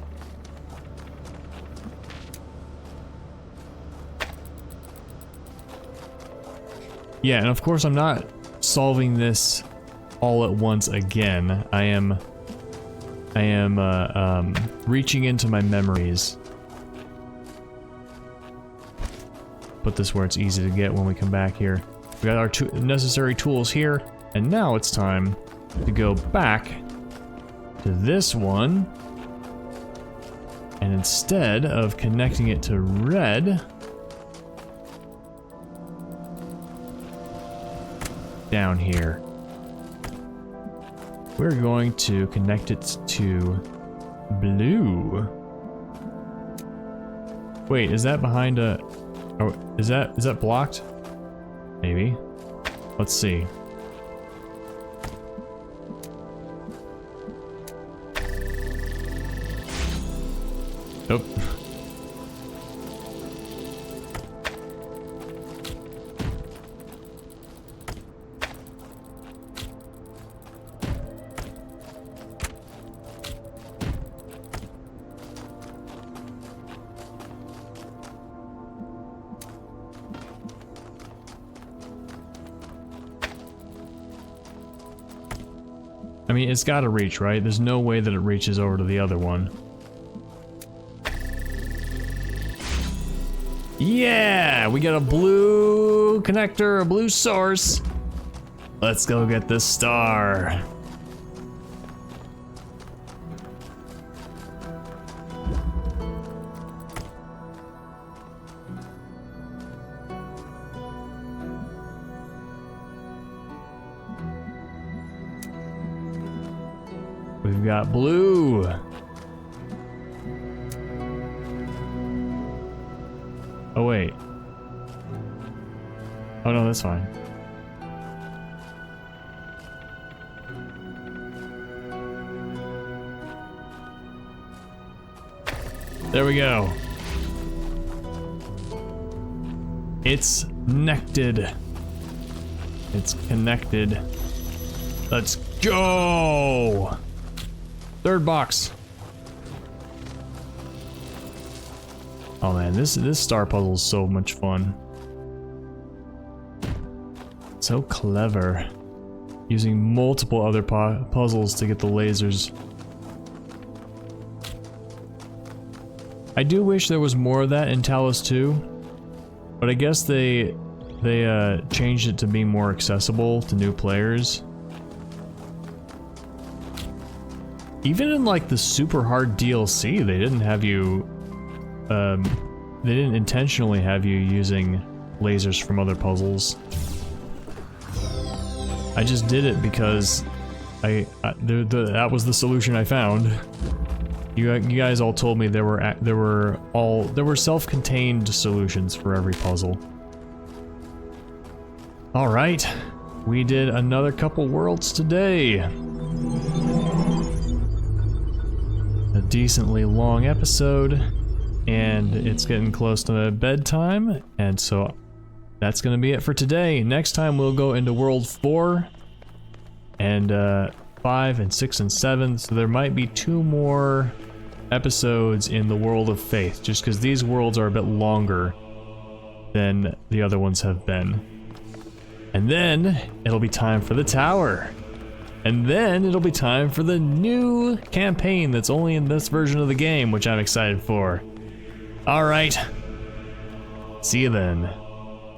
Speaker 1: Yeah, and of course I'm not solving this all at once again. I am reaching into my memories. Put this where it's easy to get when we come back here. We got our necessary tools here, and now it's time to go back to this one. And instead of connecting it to red, down here, we're going to connect it to blue. Wait, is that behind a... Oh, is that blocked? Maybe. Let's see. Nope. I mean, it's gotta reach, right? There's no way that it reaches over to the other one. Yeah! We got a blue connector, a blue source. Let's go get this star. We've got blue. Oh wait. Oh no, that's fine. There we go. It's connected. It's connected. Let's go! Third box. Oh man, this star puzzle is so much fun. So clever. Using multiple other puzzles to get the lasers. I do wish there was more of that in Talos 2, but I guess they changed it to be more accessible to new players. Even in like the super hard DLC, they didn't have you, they didn't intentionally have you using lasers from other puzzles. I just did it because that was the solution I found. You guys all told me there were self-contained solutions for every puzzle. All right, we did another couple worlds today. A decently long episode, and it's getting close to bedtime, and so that's gonna be it for today. Next time we'll go into World 4 and 5 and 6 and 7, so there might be 2 more episodes in the World of Faith, just because these worlds are a bit longer than the other ones have been. And then it'll be time for the tower. And then it'll be time for the new campaign that's only in this version of the game, which I'm excited for. Alright. See you then.